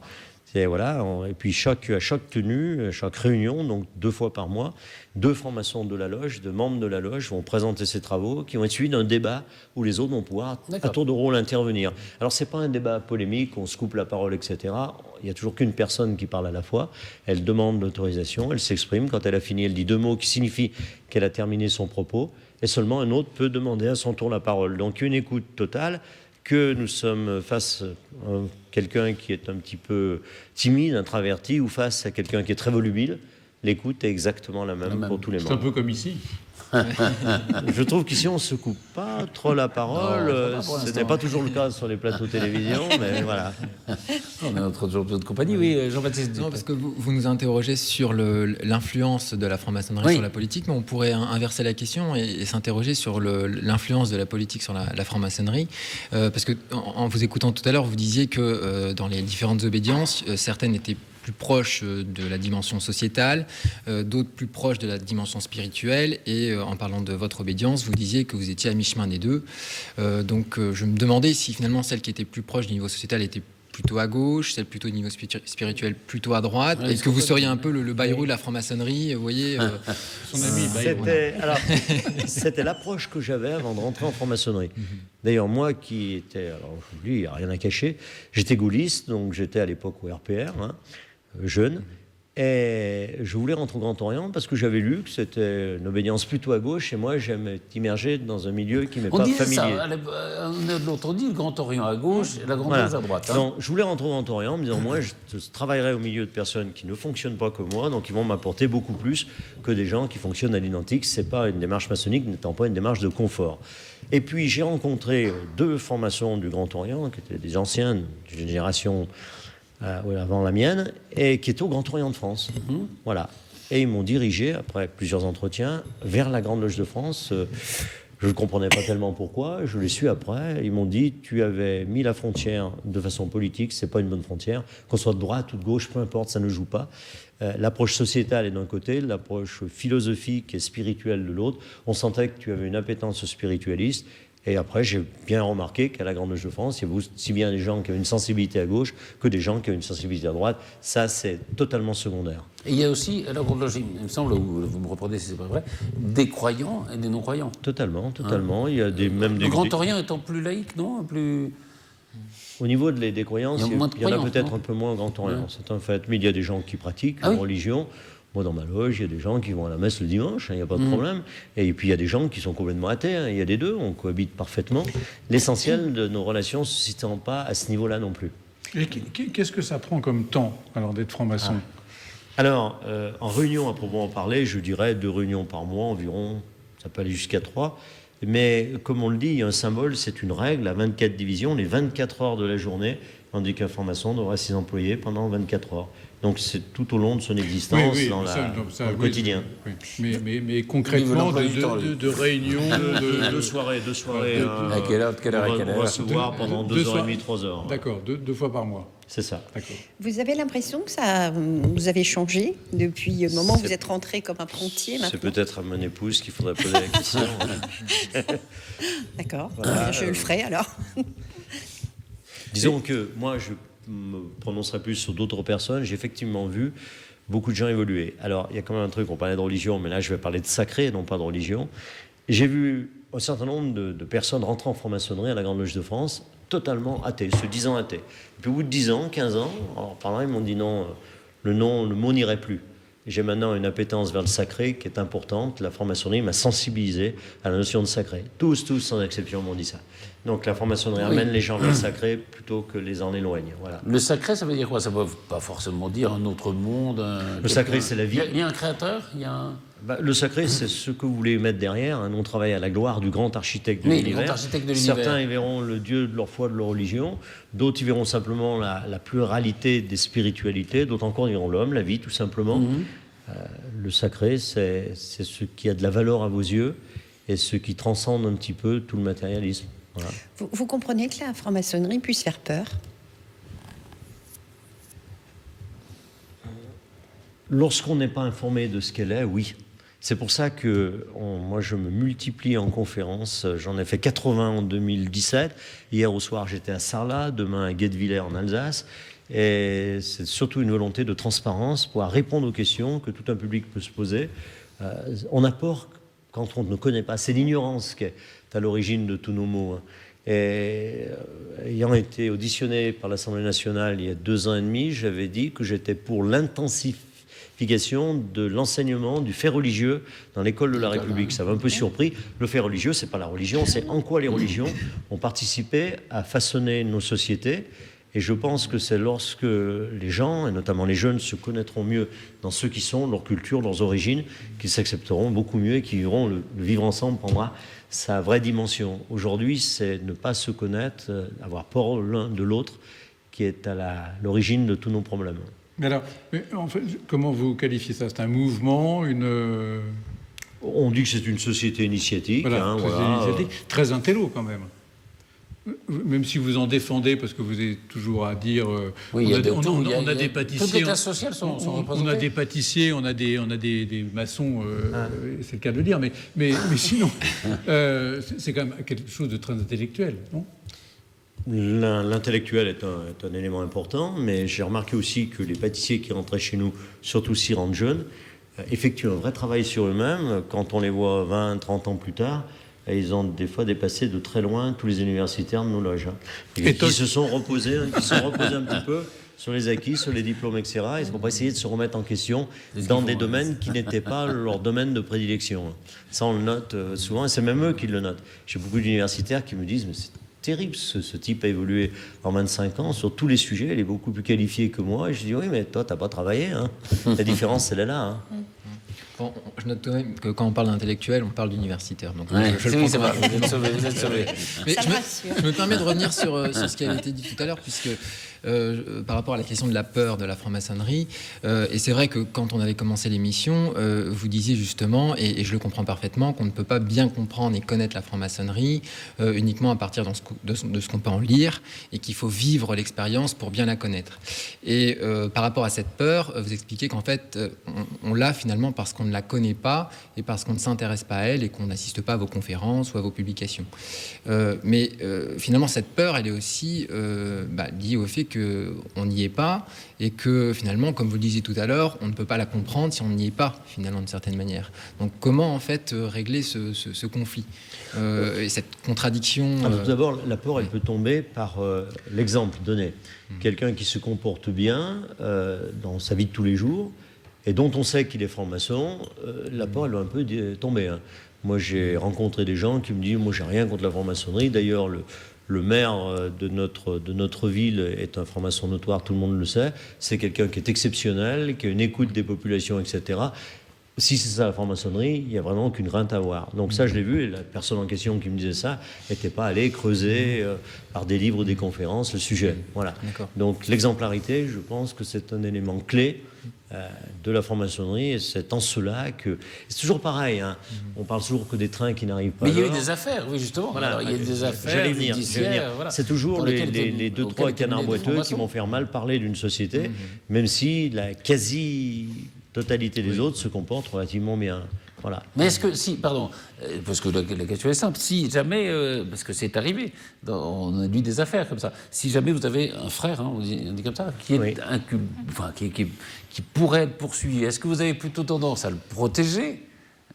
Et voilà, et puis à chaque tenue, chaque réunion, donc 2 fois par mois, 2 francs-maçons de la loge, 2 membres de la loge vont présenter ces travaux qui vont être suivis d'un débat où les autres vont pouvoir, à tour de rôle, intervenir. Alors, ce n'est pas un débat polémique, on se coupe la parole, etc. Il n'y a toujours qu'une personne qui parle à la fois. Elle demande l'autorisation, elle s'exprime. Quand elle a fini, elle dit 2 mots qui signifient qu'elle a terminé son propos. Et seulement un autre peut demander à son tour la parole. Donc, une écoute totale. Que nous sommes face à quelqu'un qui est un petit peu timide, introverti, ou face à quelqu'un qui est très volubile, l'écoute est exactement la même pour tous les membres. C'est un peu comme ici. Je trouve qu'ici, on ne se coupe pas trop la parole. Ce n'est pas toujours le cas sur les plateaux télévision, mais voilà. On a notre jour de compagnie, oui, Jean-Baptiste. Non, parce que vous nous interrogez sur l'influence de la franc-maçonnerie sur la politique, mais on pourrait inverser la question et s'interroger sur l'influence de la politique sur la franc-maçonnerie. Parce que en vous écoutant tout à l'heure, vous disiez que dans les différentes obédiences, certaines étaient plus proches de la dimension sociétale, d'autres plus proches de la dimension spirituelle. Et en parlant de votre obédience, vous disiez que vous étiez à mi-chemin des deux. Donc je me demandais si finalement celle qui était plus proche du niveau sociétal était plutôt à gauche, celle plutôt au niveau spirituel plutôt à droite. Est-ce que vous seriez un peu le Bayrou de la franc-maçonnerie, vous voyez Son ami Bayrou. C'était l'approche que j'avais avant de rentrer en franc-maçonnerie. D'ailleurs, moi qui étais, alors je vous dis, il n'y a rien à cacher, j'étais gaulliste, donc j'étais à l'époque au RPR, jeune, et je voulais rentrer au Grand Orient parce que j'avais lu que c'était une obédience plutôt à gauche, et moi j'aime immerger dans un milieu qui m'est pas familier. L'autre dit le Grand Orient à gauche et la Grande Loge à droite. Donc je voulais rentrer au Grand Orient en me disant, moi je travaillerai au milieu de personnes qui ne fonctionnent pas comme moi, donc ils vont m'apporter beaucoup plus que des gens qui fonctionnent à l'identique. C'est pas une démarche maçonnique n'étant pas une démarche de confort. Et puis j'ai rencontré 2 francs-maçons du Grand Orient, qui étaient des anciens d'une génération avant la mienne, et qui étaient au Grand Orient de France. Voilà. Et ils m'ont dirigé, après plusieurs entretiens, vers la Grande Loge de France. Je ne comprenais pas tellement pourquoi, je l'ai su après. Ils m'ont dit, tu avais mis la frontière de façon politique, c'est pas une bonne frontière, qu'on soit de droite ou de gauche, peu importe, ça ne joue pas. L'approche sociétale est d'un côté, l'approche philosophique et spirituelle de l'autre. On sentait que tu avais une appétence spiritualiste. Et après, j'ai bien remarqué qu'à la Grande Loge de France, il y avait aussi bien des gens qui avaient une sensibilité à gauche que des gens qui avaient une sensibilité à droite. Ça, c'est totalement secondaire. Et il y a aussi, à la Grande Loge, il me semble, vous me reprenez si c'est pas vrai, des croyants et des non-croyants. Totalement. Il y a le Grand Orient étant plus laïque, non plus... Au niveau des croyances, il y en a peut-être un peu moins au Grand Orient, c'est un fait. Mais il y a des gens qui pratiquent une religion. Moi, dans ma loge, il y a des gens qui vont à la messe le dimanche, il n'y a pas de problème. Et puis, il y a des gens qui sont complètement athées. Il y a des deux, on cohabite parfaitement. L'essentiel de nos relations ne se situant pas à ce niveau-là non plus. Et qu'est-ce que ça prend comme temps, alors, d'être franc-maçon ? Alors, en réunion, à proprement parler, je dirais 2 réunions par mois environ. Ça peut aller jusqu'à 3. Mais, comme on le dit, il y a un symbole, c'est une règle à 24 divisions, les 24 heures de la journée, tandis qu'un franc-maçon devrait s'y employer pendant 24 heures. Donc c'est tout au long de son existence dans le quotidien. Oui. Mais concrètement, de réunions, de soirées. À quelle heure on va se voir pendant 2h30, 3h. D'accord, 2 fois par mois. C'est ça. D'accord. Vous avez l'impression que vous avez changé depuis le moment où vous êtes rentré comme apprenti? C'est peut-être à mon épouse qu'il faudrait poser la question. D'accord, voilà. Je le ferai alors. Disons que moi, je me prononcerai plus sur d'autres personnes. J'ai effectivement vu beaucoup de gens évoluer. Alors, il y a quand même un truc, on parlait de religion, mais là, je vais parler de sacré, non pas de religion. J'ai vu un certain nombre de personnes rentrer en franc-maçonnerie à la Grande Loge de France, totalement athées, se disant athées. Et puis, au bout de 10 ans, 15 ans, alors, par là, ils m'ont dit non, le mot n'irait plus. J'ai maintenant une appétence vers le sacré qui est importante. La franc-maçonnerie m'a sensibilisé à la notion de sacré. Tous, sans exception, m'ont dit ça. Donc la franc-maçonnerie amène les gens vers le sacré plutôt que les en éloigne. Voilà. Le sacré, ça veut dire quoi? Ça ne veut pas forcément dire un autre monde. Le sacré, c'est la vie. Il y a un créateur, le sacré, c'est ce que vous voulez mettre derrière. On travaille à la gloire du grand architecte de l'univers. Certains y verront le Dieu de leur foi, de leur religion. D'autres y verront simplement la pluralité des spiritualités. D'autres encore y verront l'homme, la vie, tout simplement. Le sacré, c'est ce qui a de la valeur à vos yeux et ce qui transcende un petit peu tout le matérialisme. Voilà. Vous comprenez que la franc-maçonnerie puisse faire peur? Lorsqu'on n'est pas informé de ce qu'elle est, oui. C'est pour ça que moi, je me multiplie en conférences. J'en ai fait 80 en 2017. Hier au soir, j'étais à Sarlat, demain à Guebwiller en Alsace. Et c'est surtout une volonté de transparence pour répondre aux questions que tout un public peut se poser. On apporte quand on ne connaît pas. C'est l'ignorance qui est à l'origine de tous nos maux. Et ayant été auditionné par l'Assemblée nationale il y a 2 ans et demi, j'avais dit que j'étais pour l'intensification de l'enseignement du fait religieux dans l'école de la République. Ça m'a un peu surpris. Le fait religieux, c'est pas la religion, c'est en quoi les religions ont participé à façonner nos sociétés Et je pense que c'est lorsque les gens, et notamment les jeunes, se connaîtront mieux dans ce qui sont, leur culture, leurs origines, qu'ils s'accepteront beaucoup mieux et qu'ils verront le vivre ensemble prendra sa vraie dimension. Aujourd'hui, c'est ne pas se connaître, avoir peur l'un de l'autre, qui est à l'origine de tous nos problèmes. Mais alors, en fait, comment vous qualifiez ça? C'est un mouvement, On dit que c'est une société initiatique. Voilà, très intello quand même. Même si vous en défendez, parce que vous êtes toujours à dire... Oui, on a des pâtissiers... Toutes les classes sociales sont représentées. On a des pâtissiers, on a des maçons, c'est le cas de le dire, mais sinon, c'est quand même quelque chose de très intellectuel, non? L'intellectuel est un élément important, mais j'ai remarqué aussi que les pâtissiers qui rentraient chez nous, surtout s'ils rentrent jeunes, effectuent un vrai travail sur eux-mêmes. Quand on les voit 20, 30 ans plus tard, ils ont des fois dépassé de très loin tous les universitaires de nos loges. Et qui se sont reposés un petit peu sur les acquis, sur les diplômes, etc. Ils n'ont pas essayé de se remettre en question dans des domaines qui n'étaient pas leur domaine de prédilection. Ça, on le note souvent, et c'est même eux qui le notent. J'ai beaucoup d'universitaires qui me disent « mais c'est terrible, ce type a évolué en 25 ans sur tous les sujets, il est beaucoup plus qualifié que moi. » Et je dis « oui, mais toi, tu n'as pas travaillé. Hein. La différence, elle est là. Hein. » Bon, je note quand même que quand on parle d'intellectuel, on parle d'universitaire. Donc je le c'est vrai, vous êtes sauvé. Mais je me permets de revenir sur ce qui avait été dit tout à l'heure, puisque par rapport à la question de la peur de la franc-maçonnerie, et c'est vrai que quand on avait commencé l'émission, vous disiez justement, et je le comprends parfaitement, qu'on ne peut pas bien comprendre et connaître la franc-maçonnerie uniquement à partir de ce qu'on peut en lire, et qu'il faut vivre l'expérience pour bien la connaître. Et par rapport à cette peur, vous expliquez qu'en fait, on l'a finalement parce qu'on ne la connaît pas et parce qu'on ne s'intéresse pas à elle et qu'on n'assiste pas à vos conférences ou à vos publications. Mais finalement, cette peur, elle est aussi liée au fait qu'on n'y est pas et que finalement, comme vous le disiez tout à l'heure, on ne peut pas la comprendre si on n'y est pas, finalement, d'une certaine manière. Donc comment, en fait, régler ce conflit et cette contradiction Tout d'abord, la peur, elle peut tomber par l'exemple donné. Quelqu'un qui se comporte bien dans sa vie de tous les jours et dont on sait qu'il est franc-maçon, la peur, elle va un peu tomber. Hein. Moi, j'ai rencontré des gens qui me disent « moi, j'ai rien contre la franc-maçonnerie ». D'ailleurs, le maire de notre ville est un franc-maçon notoire, tout le monde le sait. C'est quelqu'un qui est exceptionnel, qui a une écoute des populations, etc. Si c'est ça la franc-maçonnerie, il n'y a vraiment aucune crainte à avoir. Donc ça, je l'ai vu, et la personne en question qui me disait ça n'était pas allée creuser par des livres ou des conférences le sujet. Voilà. Donc l'exemplarité, je pense que c'est un élément clé de la franc-maçonnerie, et c'est en cela que... C'est toujours pareil, hein. On parle toujours que des trains qui n'arrivent pas. Mais il y a eu des affaires, oui, justement. Voilà. Alors, il y a eu des affaires, j'allais venir. Voilà. C'est toujours les deux, trois canards boiteux qui vont faire mal parler d'une société, même si la quasi-totalité des autres se comportent relativement bien. Voilà. Mais est-ce que, parce que la question est simple, si jamais, parce que c'est arrivé, on a lu des affaires comme ça, si jamais vous avez un frère, hein, on dit comme ça, qui est qui pourrait être poursuivi, est-ce que vous avez plutôt tendance à le protéger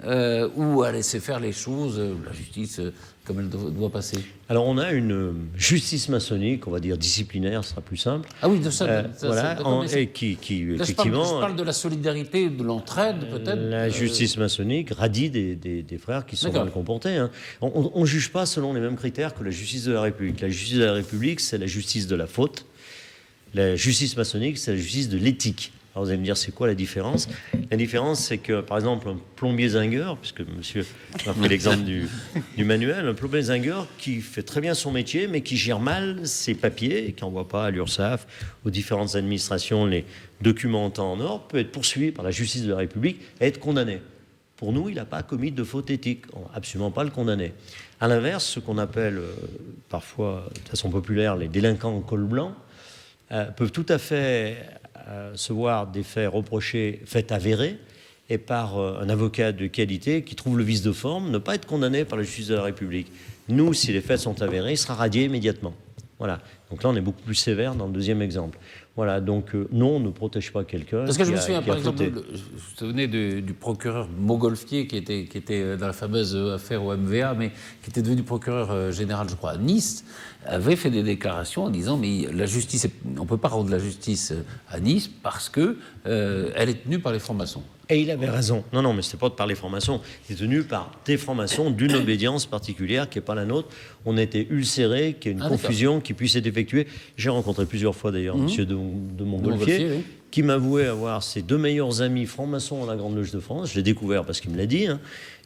ou à laisser faire les choses, la justice, comme elle doit passer? Alors on a une justice maçonnique, on va dire disciplinaire, ce sera plus simple. Ah oui, de ça, voilà, et qui là, effectivement... Je parle de la solidarité, de l'entraide, peut-être. La justice maçonnique radie des frères qui sont mal comportés. Hein. On ne juge pas selon les mêmes critères que la justice de la République. La justice de la République, c'est la justice de la faute. La justice maçonnique, c'est la justice de l'éthique. Alors vous allez me dire, c'est quoi la différence? La différence, c'est que, par exemple, un plombier zingueur, puisque monsieur a pris l'exemple du manuel, un plombier zingueur qui fait très bien son métier, mais qui gère mal ses papiers, et qui n'envoie pas à l'URSSAF, aux différentes administrations, les documents en temps en ordre, peut être poursuivi par la justice de la République et être condamné. Pour nous, il n'a pas commis de faute éthique. On va absolument pas le condamner. À l'inverse, ce qu'on appelle parfois, de façon populaire, les délinquants en col blanc, peuvent tout à fait se voir des faits reprochés, faits avérés, et par un avocat de qualité qui trouve le vice de forme, ne pas être condamné par la justice de la République. Nous, si les faits sont avérés, il sera radié immédiatement. Voilà. Donc là, on est beaucoup plus sévère dans le deuxième exemple. Voilà, donc non, on ne protège pas quelqu'un. Parce que je me souviens, par exemple, vous vous souvenez du procureur Montgolfier qui était dans la fameuse affaire au MVA, mais qui était devenu procureur général, je crois, à Nice, avait fait des déclarations en disant mais la justice, on ne peut pas rendre la justice à Nice parce que elle est tenue par les francs-maçons. Et il avait raison. Non, mais ce n'est pas par les francs-maçons. C'est tenu par des francs-maçons d'une obédience particulière qui n'est pas la nôtre. On était ulcérés, qu'il y ait une confusion qui puisse être effectuée. J'ai rencontré plusieurs fois d'ailleurs monsieur de Montgolfier, oui, qui m'avouait avoir ses 2 meilleurs amis francs-maçons à la Grande Loge de France. Je l'ai découvert parce qu'il me l'a dit.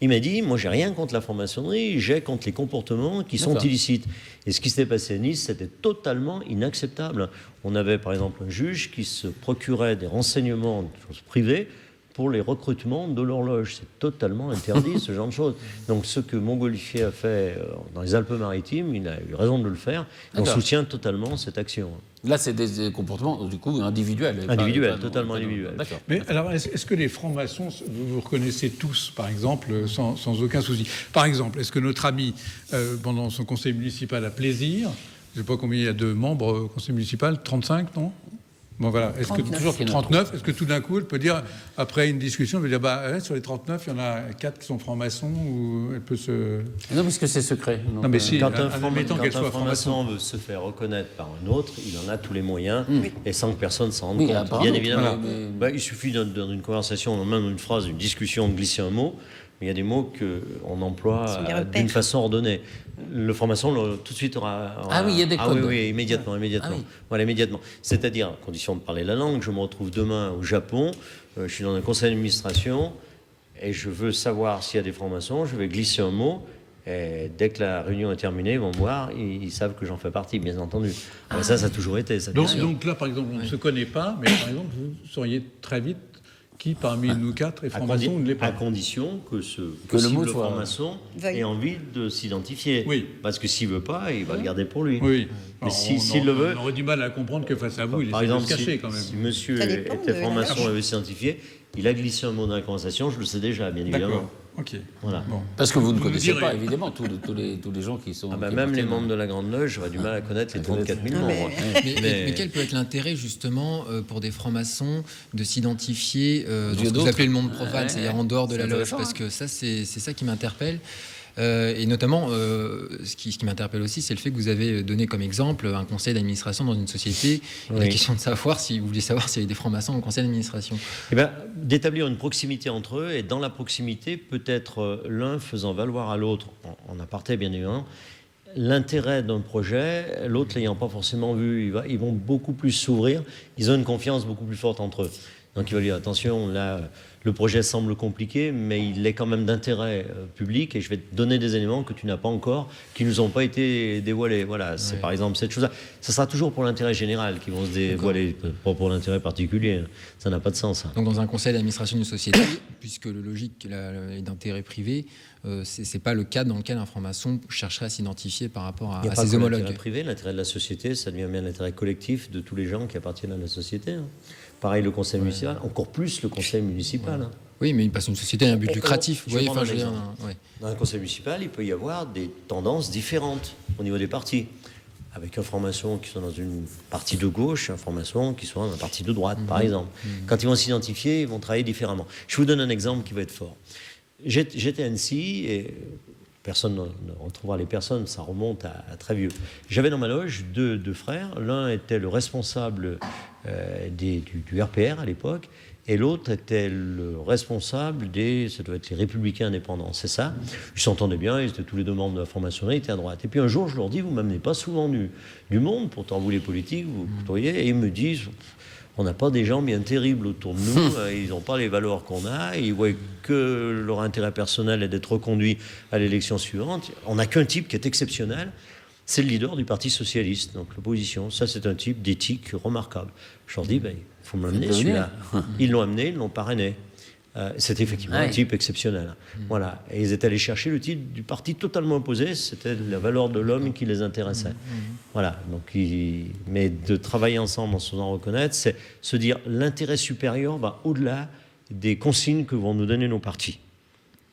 Il m'a dit, moi j'ai rien contre la franc-maçonnerie, j'ai contre les comportements qui sont illicites. Et ce qui s'était passé à Nice, c'était totalement inacceptable. On avait par exemple un juge qui se procurait des renseignements de choses privées pour les recrutements de l'horloge. C'est totalement interdit, ce genre de choses. Donc ce que Montgolfier a fait dans les Alpes-Maritimes, il a eu raison de le faire. On soutient totalement cette action. Là, c'est des comportements, du coup, individuels. Totalement individuels. D'accord. Mais alors, est-ce que les francs-maçons, vous reconnaissez tous, par exemple, sans aucun souci? Par exemple, est-ce que notre ami, pendant son conseil municipal à Plaisir, je ne sais pas combien il y a de membres au conseil municipal, 35, non? Bon voilà, est-ce que toujours 39, est-ce que tout d'un coup elle peut dire, après une discussion, elle peut dire sur les 39, il y en a 4 qui sont francs-maçons, ou elle peut se... Non, parce que c'est secret. Non, mais si, quand un franc-maçon veut se faire reconnaître par un autre, il en a tous les moyens, et sans que personne s'en rende compte. Bien évidemment. Voilà. Il suffit dans une conversation, même une phrase, une discussion, de glisser un mot. Mais il y a des mots qu'on emploie d'une façon ordonnée. Le franc-maçon, tout de suite, aura... il y a des codes. Oui, immédiatement. Voilà, immédiatement. C'est-à-dire, à condition de parler la langue, je me retrouve demain au Japon, je suis dans un conseil d'administration, et je veux savoir s'il y a des francs-maçons, je vais glisser un mot, et dès que la réunion est terminée, ils vont me voir, ils savent que j'en fais partie, bien entendu. Ça a toujours été. Ça, donc là, par exemple, on ne se connaît pas, mais par exemple, vous sauriez très vite qui parmi nous 4 est franc-maçon ne l'est pas. À condition que le mot franc-maçon ait envie de s'identifier. Oui. Parce que s'il ne veut pas, il va le garder pour lui. Oui. Mais s'il le veut... On aurait du mal à comprendre que face à vous, il essaie de se cacher quand même. Si monsieur était franc-maçon et veut s'identifier, il a glissé un mot dans la conversation, je le sais déjà, bien évidemment. Ok. Voilà. Bon. Parce que vous ne connaissez pas, évidemment, tous les gens qui sont... même les membres de la Grande Loge, j'aurais du mal à connaître les 34 000 membres. Mais quel peut être l'intérêt, justement, pour des francs-maçons de s'identifier dans ce que vous appelez le monde profane, c'est-à-dire en dehors de la loge? Parce que ça, c'est ça qui m'interpelle. Et notamment, ce qui m'interpelle aussi, c'est le fait que vous avez donné comme exemple un conseil d'administration dans une société. Et la question de savoir si vous voulez savoir s'il y a des francs-maçons au conseil d'administration. D'établir une proximité entre eux, et dans la proximité, peut-être l'un faisant valoir à l'autre, en aparté bien évidemment, l'intérêt d'un projet, l'autre l'ayant pas forcément vu. Ils vont beaucoup plus s'ouvrir, ils ont une confiance beaucoup plus forte entre eux. Donc il va dire, attention, là, le projet semble compliqué, mais il est quand même d'intérêt public, et je vais te donner des éléments que tu n'as pas encore, qui ne nous ont pas été dévoilés. Voilà, c'est par exemple cette chose-là. Ça sera toujours pour l'intérêt général qui vont se dévoiler, pas pour l'intérêt particulier. Ça n'a pas de sens. Donc dans un conseil d'administration d'une société, puisque le logique est d'intérêt privé, c'est pas le cas dans lequel un franc-maçon chercherait à s'identifier par rapport à ses homologues. L'intérêt privé, l'intérêt de la société, ça devient bien l'intérêt collectif de tous les gens qui appartiennent à la société. Pareil, le conseil municipal, encore plus le conseil municipal. Oui, mais parce qu'une société a un but lucratif. Dans un conseil municipal, il peut y avoir des tendances différentes au niveau des partis. Avec un franc-maçon qui sont dans une partie de gauche, un franc-maçon qui soit dans un parti de droite, par exemple. Quand ils vont s'identifier, ils vont travailler différemment. Je vous donne un exemple qui va être fort. J'étais à Annecy, et personne ne retrouvera les personnes, ça remonte à très vieux. J'avais dans ma loge deux frères. L'un était le responsable du RPR à l'époque, et l'autre était le responsable ça doit être les Républicains indépendants, c'est ça. Ils s'entendaient bien, ils étaient tous les deux membres de la franc-maçonnerie, ils étaient à droite. Et puis un jour, je leur dis, vous m'amenez pas souvent du monde, pourtant vous les politiques, vous côtoyez, et ils me disent, on n'a pas des gens bien terribles autour de nous, ils n'ont pas les valeurs qu'on a, ils voient que leur intérêt personnel est d'être reconduit à l'élection suivante. On n'a qu'un type qui est exceptionnel, c'est le leader du Parti socialiste, donc l'opposition. Ça, c'est un type d'éthique remarquable. Je leur dis, il faut me l'amener celui-là. Ils l'ont amené, ils l'ont parrainé. C'était effectivement un type exceptionnel. Voilà. Et ils étaient allés chercher le type du parti totalement opposé, c'était la valeur de l'homme qui les intéressait. Voilà. Donc, mais de travailler ensemble en se faisant reconnaître, c'est se dire l'intérêt supérieur va au-delà des consignes que vont nous donner nos partis.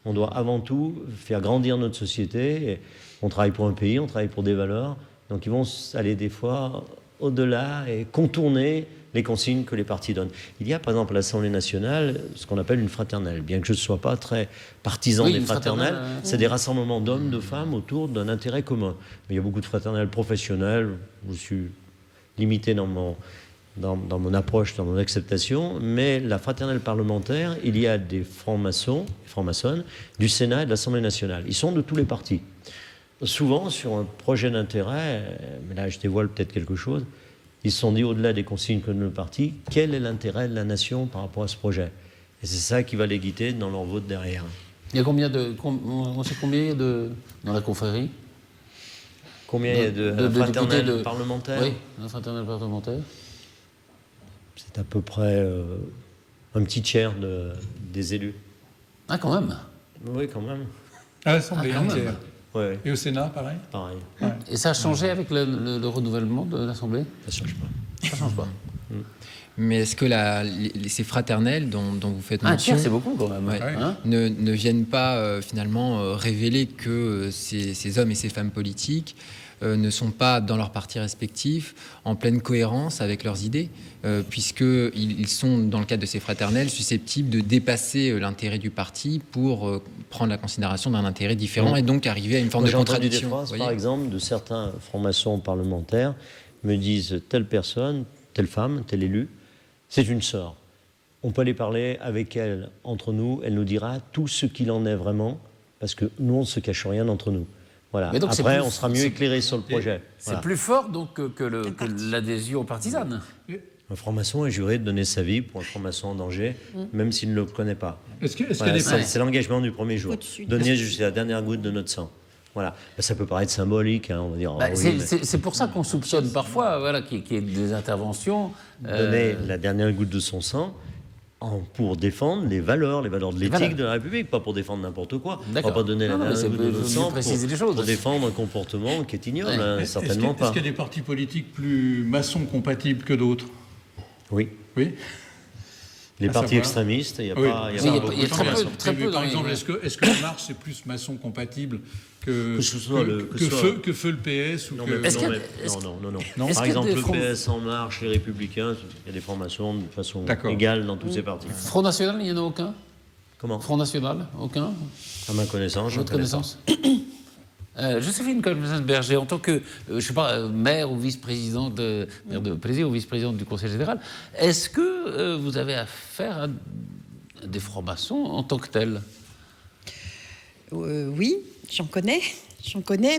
On doit avant tout faire grandir notre société. On travaille pour un pays, on travaille pour des valeurs. Donc ils vont aller des fois au-delà et contourner les consignes que les partis donnent. Il y a par exemple à l'Assemblée nationale ce qu'on appelle une fraternelle. Bien que je ne sois pas très partisan des fraternelles, c'est des rassemblements d'hommes, de femmes autour d'un intérêt commun. Mais il y a beaucoup de fraternelles professionnelles. Je suis limité dans mon approche, dans mon acceptation, mais la fraternelle parlementaire, il y a des francs-maçons, francs-maçonnes du Sénat et de l'Assemblée nationale. Ils sont de tous les partis. Souvent, sur un projet d'intérêt, mais là je dévoile peut-être quelque chose, ils se sont dit, au-delà des consignes que donne le parti, quel est l'intérêt de la nation par rapport à ce projet? Et c'est ça qui va les guider dans leur vote derrière. Il y a on sait combien dans la confrérie? Combien il y a de fraternelles parlementaires? Oui, la fraternelle parlementaire. C'est à peu près un petit tiers des élus. Ah, quand même. Oui, quand même. À l'Assemblée entière. Ouais. Et au Sénat, pareil? Pareil. Ouais. Et ça a changé avec le renouvellement de l'Assemblée? Ça ne change pas. Ça ne change pas. Mais est-ce que ces fraternelles dont vous faites Un mention tiers, c'est beaucoup quand même. Ouais. Hein? ne viennent pas finalement révéler que ces hommes et ces femmes politiques ne sont pas dans leurs partis respectifs en pleine cohérence avec leurs idées, puisqu'ils sont, dans le cadre de ces fraternelles, susceptibles de dépasser l'intérêt du parti pour prendre la considération d'un intérêt différent et donc arriver à une forme de contradiction. J'ai entendu des phrases, par exemple, de certains francs-maçons parlementaires me disent telle personne, telle femme, tel élu, c'est une sœur. On peut aller parler avec elle entre nous, elle nous dira tout ce qu'il en est vraiment, parce que nous, on ne se cache rien entre nous. Voilà. Donc après, on sera mieux éclairé sur le projet. C'est plus fort donc que l'adhésion partisane. Un franc-maçon est juré de donner sa vie pour un franc-maçon en danger, même s'il ne le connaît pas. C'est l'engagement du premier jour. Donner jusqu'à la dernière goutte de notre sang. Voilà. Ça peut paraître symbolique, hein, on va dire. C'est pour ça qu'on soupçonne parfois qu'il y ait des interventions. Donner la dernière goutte de son sang pour défendre les valeurs de l'éthique de la République, pas pour défendre n'importe quoi. On ne va pas donner la dernière goutte de notre sang pour défendre un comportement qui est ignoble, certainement pas. Est-ce qu'il y a des partis politiques plus maçons compatibles que d'autres? Oui. Oui. Les partis extrémistes, il y a pas beaucoup de très peu. Par exemple, est-ce que La Marche c'est plus maçon compatible que Feu le PS ou Non. Par exemple, le PS, En Marche, les Républicains, il y a des francs-maçons de façon égale dans tous ces partis. Front National, il n'y en a aucun? Comment? Front National, aucun? À ma connaissance, Votre connaissance? Joséphine Colmesin-Berger, en tant que, je ne sais pas, maire ou vice-présidente maire de Plaisir ou vice-présidente du Conseil général, est-ce que vous avez affaire à des francs-maçons en tant que tels? Oui, j'en connais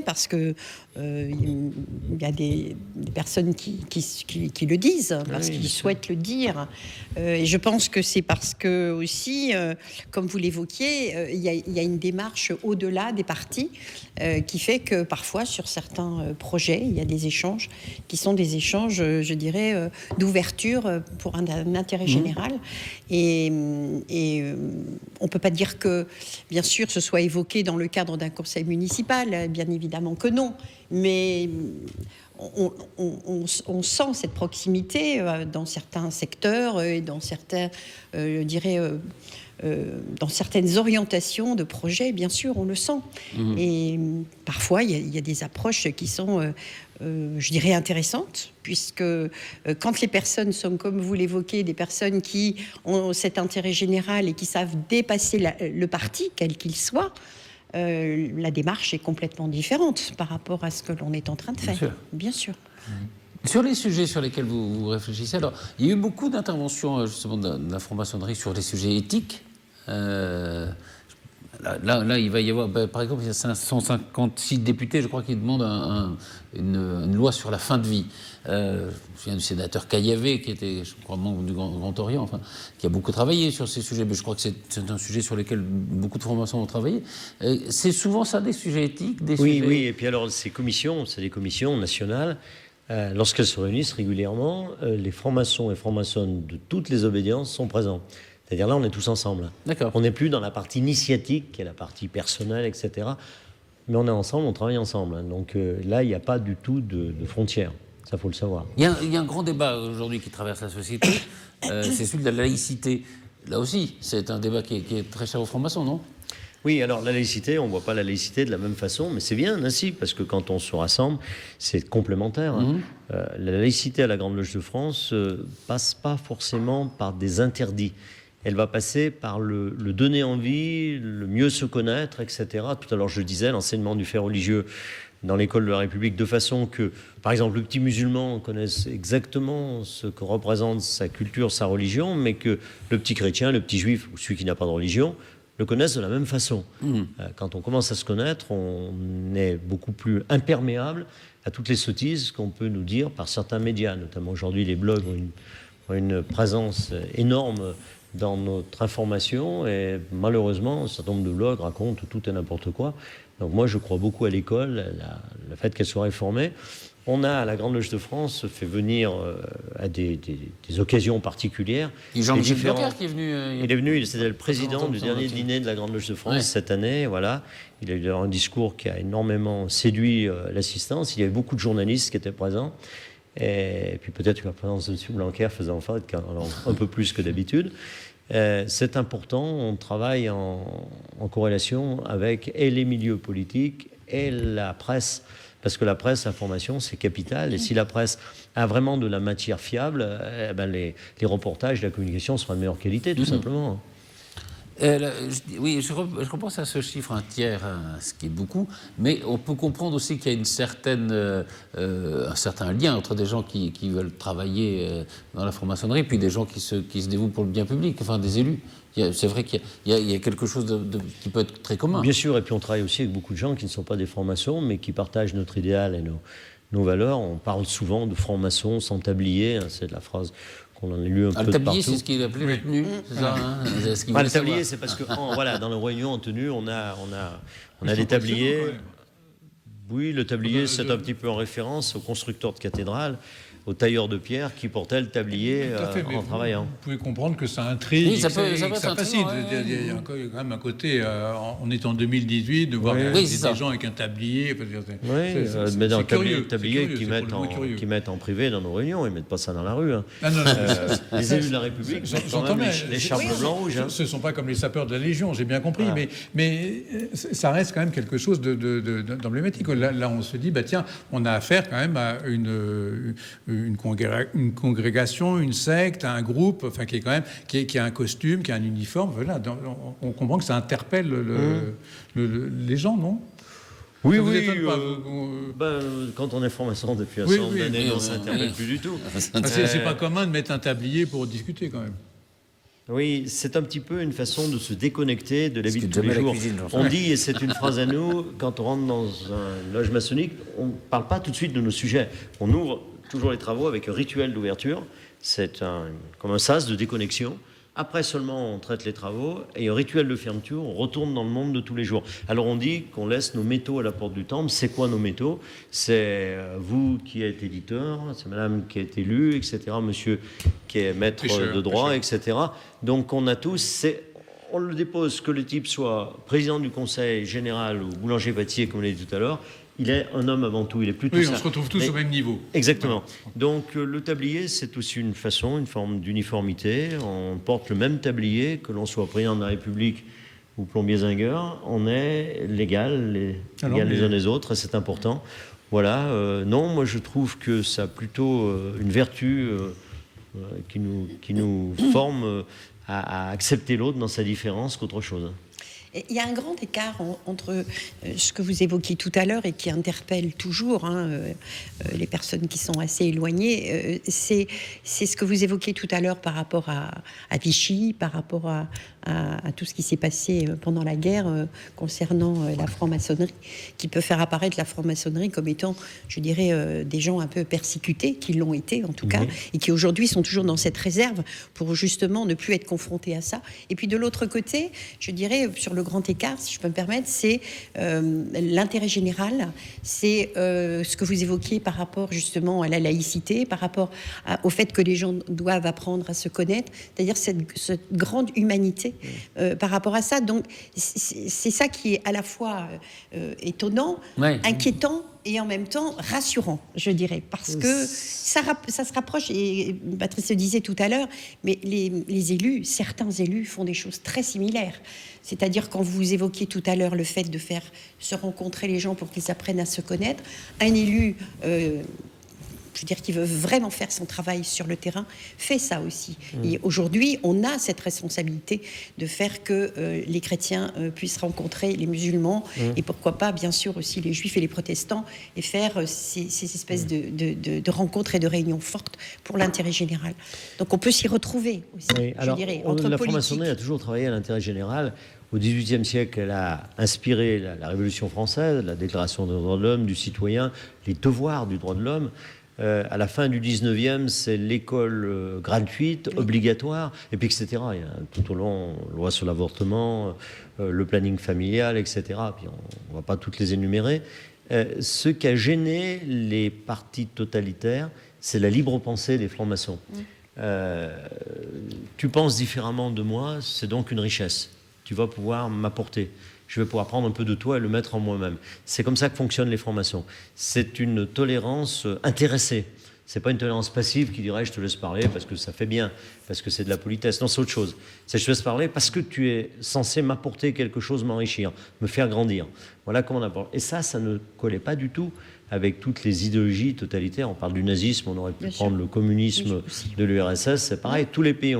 parce que il y a des personnes qui le disent, parce qu'ils souhaitent le dire. Et je pense que c'est parce que aussi, comme vous l'évoquiez, il y a une démarche au-delà des partis qui fait que parfois, sur certains projets, il y a des échanges qui sont des échanges, je dirais, d'ouverture pour un intérêt général. Et on ne peut pas dire que, bien sûr, ce soit évoqué dans le cadre d'un conseil municipal, bien évidemment que non. Mais on sent cette proximité dans certains secteurs et dans certains, je dirais, dans certaines orientations de projets, bien sûr, on le sent. Et parfois, il y a des approches qui sont, je dirais, intéressantes, puisque quand les personnes sont, comme vous l'évoquez, des personnes qui ont cet intérêt général et qui savent dépasser le parti, quel qu'il soit, la démarche est complètement différente par rapport à ce que l'on est en train de faire. Bien sûr. Sur les sujets sur lesquels vous réfléchissez, alors, il y a eu beaucoup d'interventions justement de la franc-maçonnerie sur les sujets éthiques. Là, il va y avoir, par exemple, il y a 556 députés, je crois, qui demandent une loi sur la fin de vie. Je me souviens du sénateur Caillavet, qui était, je crois, membre du Grand Orient, enfin, qui a beaucoup travaillé sur ces sujets. Mais je crois que c'est un sujet sur lequel beaucoup de francs-maçons ont travaillé. C'est souvent ça, des sujets éthiques, sujets... Oui, et puis alors, ces commissions, c'est des commissions nationales. Lorsqu'elles se réunissent régulièrement, les francs-maçons et francs-maçonnes de toutes les obédiences sont présents. C'est-à-dire là, on est tous ensemble. D'accord. On n'est plus dans la partie initiatique, qui est la partie personnelle, etc. Mais on est ensemble, on travaille ensemble. Donc là, il n'y a pas du tout de frontières. Ça, il faut le savoir. Il y a un grand débat aujourd'hui qui traverse la société, c'est celui de la laïcité. Là aussi, c'est un débat qui est très cher aux francs-maçons, non? Oui, alors la laïcité, on ne voit pas la laïcité de la même façon, mais c'est bien ainsi, parce que quand on se rassemble, c'est complémentaire. La laïcité à la Grande Loge de France passe pas forcément par des interdits. Elle va passer par le donner envie, le mieux se connaître, etc. Tout à l'heure, je disais, l'enseignement du fait religieux dans l'école de la République, de façon que, par exemple, le petit musulman connaisse exactement ce que représente sa culture, sa religion, mais que le petit chrétien, le petit juif, ou celui qui n'a pas de religion, le connaissent de la même façon. Quand on commence à se connaître, on est beaucoup plus imperméable à toutes les sottises qu'on peut nous dire par certains médias. Notamment aujourd'hui, les blogs ont une présence énorme dans notre information, et malheureusement, un certain nombre de blogs racontent tout et n'importe quoi. Donc moi, je crois beaucoup à l'école, le fait qu'elle soit réformée. On a, à la Grande Loge de France, fait venir à des occasions particulières. Jean-Michel Blanquer qui est venu. Il est venu, c'était le président du dernier dîner de la Grande Loge de France cette année. Voilà. Il a eu un discours qui a énormément séduit l'assistance. Il y avait beaucoup de journalistes qui étaient présents. Et puis peut-être que la présence de M. Blanquer faisait en fait un peu plus que d'habitude. C'est important, on travaille en corrélation avec et les milieux politiques et la presse, parce que la presse, l'information, c'est capital, et si la presse a vraiment de la matière fiable, les reportages, la communication sera de meilleure qualité, tout simplement. Oui, je repense à ce chiffre, un tiers, ce qui est beaucoup, mais on peut comprendre aussi qu'il y a un certain lien entre des gens qui veulent travailler dans la franc-maçonnerie, puis des gens qui se dévouent pour le bien public, enfin des élus. C'est vrai qu'il y a quelque chose qui peut être très commun. Bien sûr, et puis on travaille aussi avec beaucoup de gens qui ne sont pas des francs-maçons, mais qui partagent notre idéal et nos valeurs. On parle souvent de francs-maçons sans tablier, c'est de la phrase qu'on en a lu un peu de partout. Le tablier, c'est ce qu'il appelait la tenue, c'est ça, le tablier, c'est parce que dans les réunions en tenue, on a des tabliers. Oui, le tablier, c'est un petit peu en référence au constructeur de cathédrale, au tailleur de pierre qui portait le tablier en travaillant. Vous pouvez comprendre que ça intrigue, oui, ça fascine. Il y a quand même un côté, on est en 2018, de voir des gens avec un tablier. Mais dans le tablier qu'ils mettent en privé dans nos réunions, ils ne mettent pas ça dans la rue. Les élus de la République mettent quand même les charpes blanc-rouge. Ce ne sont pas comme les sapeurs de la Légion, j'ai bien compris, mais ça reste quand même quelque chose d'emblématique. Là, on se dit, tiens, on a affaire quand même à une congrégation, une secte, un groupe, enfin qui est quand même qui a un costume, qui a un uniforme. Voilà, on comprend que ça interpelle les gens, non? Oui. Quand on est franc-maçon depuis un certain nombre d'années, on ne s'interpelle plus du tout. C'est pas commun de mettre un tablier pour discuter quand même. Oui, c'est un petit peu une façon de se déconnecter de la vie de tous les jours. On dit, et c'est une phrase à nous, quand on rentre dans une loge maçonnique, on ne parle pas tout de suite de nos sujets. On ouvre toujours les travaux avec un rituel d'ouverture. C'est comme un sas de déconnexion. Après seulement, on traite les travaux. Et un rituel de fermeture, on retourne dans le monde de tous les jours. Alors on dit qu'on laisse nos métaux à la porte du temple. C'est quoi nos métaux? C'est vous qui êtes éditeur, c'est madame qui est élue, etc. Monsieur qui est maître de droit, etc. Donc on a tous... On le dépose, que le type soit président du conseil général ou boulanger-pâtissier, comme on l'a dit tout à l'heure. Il est un homme avant tout, il est plutôt ça. On se retrouve tous au même niveau. Exactement. Ouais. Donc le tablier, c'est aussi une forme d'uniformité. On porte le même tablier, que l'on soit président de la République ou plombier zingueur. On est légal les uns les autres, et c'est important. Voilà. Non, moi je trouve que ça a plutôt une vertu qui nous forme à accepter l'autre dans sa différence qu'autre chose. Il y a un grand écart entre ce que vous évoquiez tout à l'heure et qui interpelle toujours les personnes qui sont assez éloignées. C'est ce que vous évoquiez tout à l'heure par rapport à Vichy, par rapport à tout ce qui s'est passé pendant la guerre concernant la franc-maçonnerie, qui peut faire apparaître la franc-maçonnerie comme étant, je dirais, des gens un peu persécutés, qui l'ont été en tout cas, et qui aujourd'hui sont toujours dans cette réserve pour justement ne plus être confrontés à ça. Et puis de l'autre côté, je dirais, sur le grand écart, si je peux me permettre, c'est l'intérêt général, c'est ce que vous évoquiez par rapport justement à la laïcité, par rapport au fait que les gens doivent apprendre à se connaître, c'est-à-dire cette grande humanité par rapport à ça. Donc c'est ça qui est à la fois étonnant, inquiétant et en même temps rassurant, je dirais, parce que ça se rapproche, et Patrice le disait tout à l'heure, mais les élus, certains élus font des choses très similaires. C'est-à-dire quand vous évoquiez tout à l'heure le fait de faire se rencontrer les gens pour qu'ils apprennent à se connaître, un élu... je veux dire, qui veut vraiment faire son travail sur le terrain, fait ça aussi. Et aujourd'hui, on a cette responsabilité de faire que les chrétiens puissent rencontrer les musulmans, et pourquoi pas, bien sûr, aussi les juifs et les protestants, et faire ces espèces de rencontres et de réunions fortes pour l'intérêt général. Donc on peut s'y retrouver aussi, je dirais, entre la politique. franc-maçonnerie a toujours travaillé à l'intérêt général. Au XVIIIe siècle, elle a inspiré la Révolution française, la Déclaration des droits de l'homme, du citoyen, les devoirs du droit de l'homme. À la fin du 19e, c'est l'école gratuite, obligatoire, et puis etc. Il y a tout au long, loi sur l'avortement, le planning familial, etc. Puis on ne va pas toutes les énumérer. Ce qui a gêné les partis totalitaires, c'est la libre pensée des francs-maçons. Tu penses différemment de moi, c'est donc une richesse. Tu vas pouvoir m'apporter. Je vais pouvoir prendre un peu de toi et le mettre en moi-même. C'est comme ça que fonctionnent les francs-maçons. C'est une tolérance intéressée. C'est pas une tolérance passive qui dirait je te laisse parler parce que ça fait bien, parce que c'est de la politesse. Non, c'est autre chose. C'est je te laisse parler parce que tu es censé m'apporter quelque chose, m'enrichir, me faire grandir. Voilà comment on apporte. Et ça ne collait pas du tout avec toutes les idéologies totalitaires. On parle du nazisme, on aurait pu prendre le communisme de l'URSS, c'est pareil. Tous les pays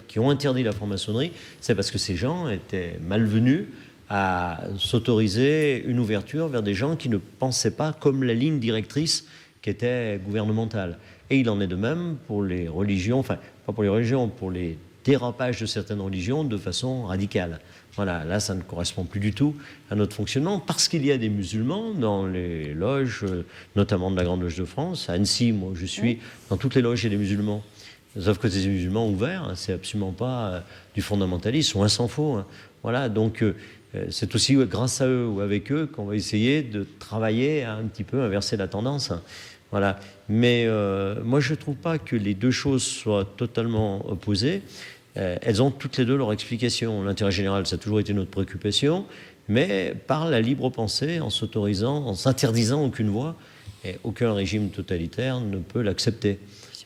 qui ont interdit la franc-maçonnerie, c'est parce que ces gens étaient malvenus à s'autoriser une ouverture vers des gens qui ne pensaient pas comme la ligne directrice qui était gouvernementale. Et il en est de même pour les religions, enfin, pas pour les religions, pour les dérapages de certaines religions de façon radicale. Voilà, là, ça ne correspond plus du tout à notre fonctionnement, parce qu'il y a des musulmans dans les loges, notamment de la Grande Loge de France. À Annecy, moi, je suis dans toutes les loges, il y a des musulmans. Sauf que c'est des musulmans ouverts, hein, c'est absolument pas du fondamentalisme, loin s'en faut. Hein. Voilà, donc c'est aussi grâce à eux ou avec eux qu'on va essayer de travailler à un petit peu inverser la tendance. Hein. Voilà. Mais moi, je ne trouve pas que les deux choses soient totalement opposées. Elles ont toutes les deux leur explication. L'intérêt général, ça a toujours été notre préoccupation, mais par la libre pensée, en s'autorisant, en s'interdisant aucune voie, et aucun régime totalitaire ne peut l'accepter.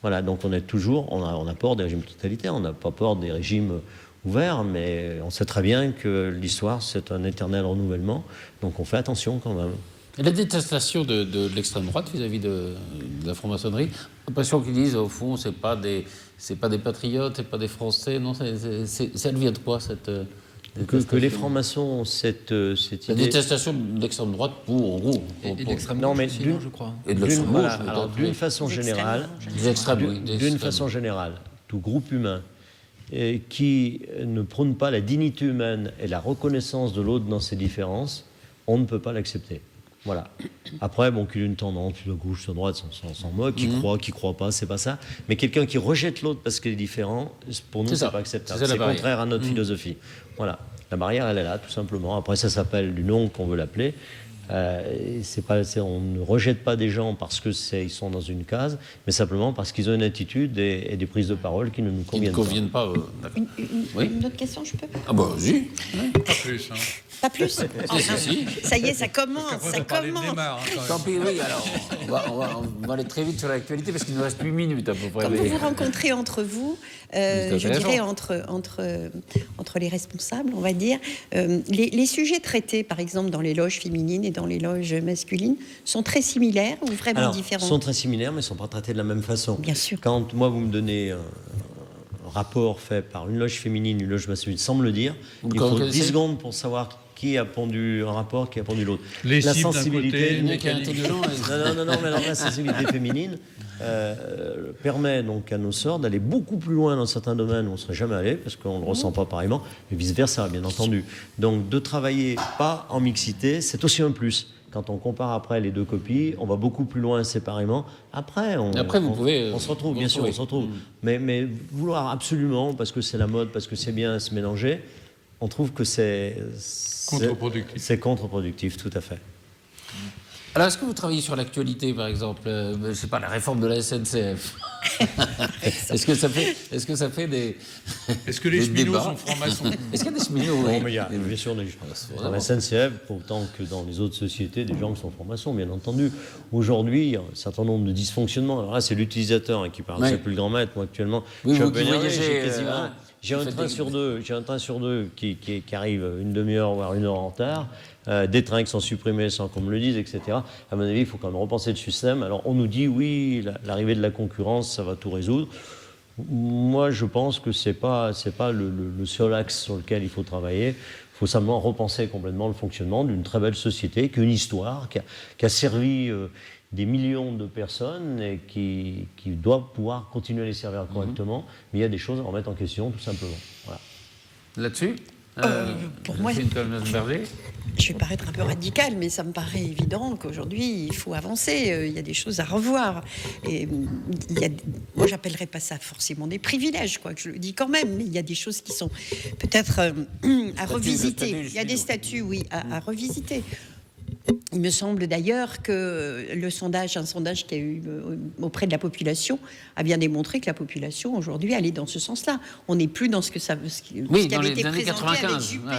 Voilà, donc on a peur des régimes totalitaires, on n'a pas peur des régimes ouverts, mais on sait très bien que l'histoire, c'est un éternel renouvellement, donc on fait attention quand même. Et la détestation de l'extrême droite vis-à-vis de la franc-maçonnerie, l'impression qu'ils disent, au fond, c'est pas des patriotes, c'est pas des Français, non, ça vient de quoi, cette que les francs-maçons ont cette idée... La détestation de l'extrême droite pour, en gros... Et de l'extrême gauche aussi, je crois. Et de l'extrême gauche, d'une façon générale... D'une façon générale, tout groupe humain qui ne prône pas la dignité humaine et la reconnaissance de l'autre dans ses différences, on ne peut pas l'accepter. Voilà. Après, bon, qu'il y ait une tendance, de gauche, de droite, on s'en moque, qui croit pas, c'est pas ça. Mais quelqu'un qui rejette l'autre parce qu'il est différent, pour nous, c'est pas acceptable. C'est contraire à notre philosophie. Voilà. La barrière, elle est là, tout simplement. Après, ça s'appelle du nom qu'on veut l'appeler. On ne rejette pas des gens parce qu'ils sont dans une case, mais simplement parce qu'ils ont une attitude et des prises de parole qui ne nous conviennent pas. Une autre question, je peux? Ah bah, vas-y. Pas plus, hein. Pas plus. Ça y est, ça commence. Ça commence. Tant pis, oui, alors, on va aller très vite sur l'actualité parce qu'il nous reste 8 minutes à peu près. Quand vous vous rencontrez entre vous, je dirais entre les responsables, on va dire, les sujets traités, par exemple, dans les loges féminines et dans les loges masculines, sont très similaires ou vraiment différents? Ils sont très similaires, mais ils ne sont pas traités de la même façon. Bien sûr. Quand moi, vous me donnez un rapport fait par une loge féminine, une loge masculine, sans me le dire, il faut 10 secondes pour savoir qui a pondu un rapport, qui a pondu l'autre. Les la cibles sensibilité, d'un côté, non, mais alors, la sensibilité féminine permet donc à nos sœurs d'aller beaucoup plus loin dans certains domaines où on ne serait jamais allé, parce qu'on ne le ressent pas pareillement, et vice-versa, bien entendu. Donc de travailler pas en mixité, c'est aussi un plus. Quand on compare après les deux copies, on va beaucoup plus loin séparément. Après, on se retrouve, bien sûr, on se retrouve. Mais vouloir absolument, parce que c'est la mode, parce que c'est bien se mélanger, on trouve que c'est contre-productif, tout à fait. Alors, est-ce que vous travaillez sur l'actualité, par exemple, je ne sais pas, la réforme de la SNCF? Est-ce que ça fait des Est-ce que les cheminots sont francs-maçons? Est-ce qu'il y a des cheminots? Non, mais il y a bien sûr dans la SNCF, autant que dans les autres sociétés, des gens qui sont francs-maçons, bien entendu. Aujourd'hui, il y a un certain nombre de dysfonctionnements. Alors là, c'est l'utilisateur qui parle, c'est plus le grand maître. Moi, actuellement, oui, je suis vous un peu énervé, j'ai un train sur deux qui arrive une demi-heure, voire une heure en retard. Des trains qui sont supprimés sans qu'on me le dise, etc. À mon avis, il faut quand même repenser le système. Alors, on nous dit, oui, l'arrivée de la concurrence, ça va tout résoudre. Moi, je pense que c'est pas le seul axe sur lequel il faut travailler. Il faut simplement repenser complètement le fonctionnement d'une très belle société, qui a une histoire, qui a servi des millions de personnes et qui doit pouvoir continuer à les servir correctement. Mais il y a des choses à remettre en question, tout simplement. Voilà. Là-dessus pour moi, je vais paraître un peu radicale, mais ça me paraît évident qu'aujourd'hui, il faut avancer. Il y a des choses à revoir. Et moi, j'appellerais pas ça forcément des privilèges, quoi, que je le dis quand même, mais il y a des choses qui sont peut-être à revisiter. Il y a des statuts, oui, à revisiter. Il me semble d'ailleurs que un sondage qui a eu auprès de la population a bien démontré que la population aujourd'hui allait dans ce sens-là. On n'est plus dans ce qui avait été présenté avec Juppé.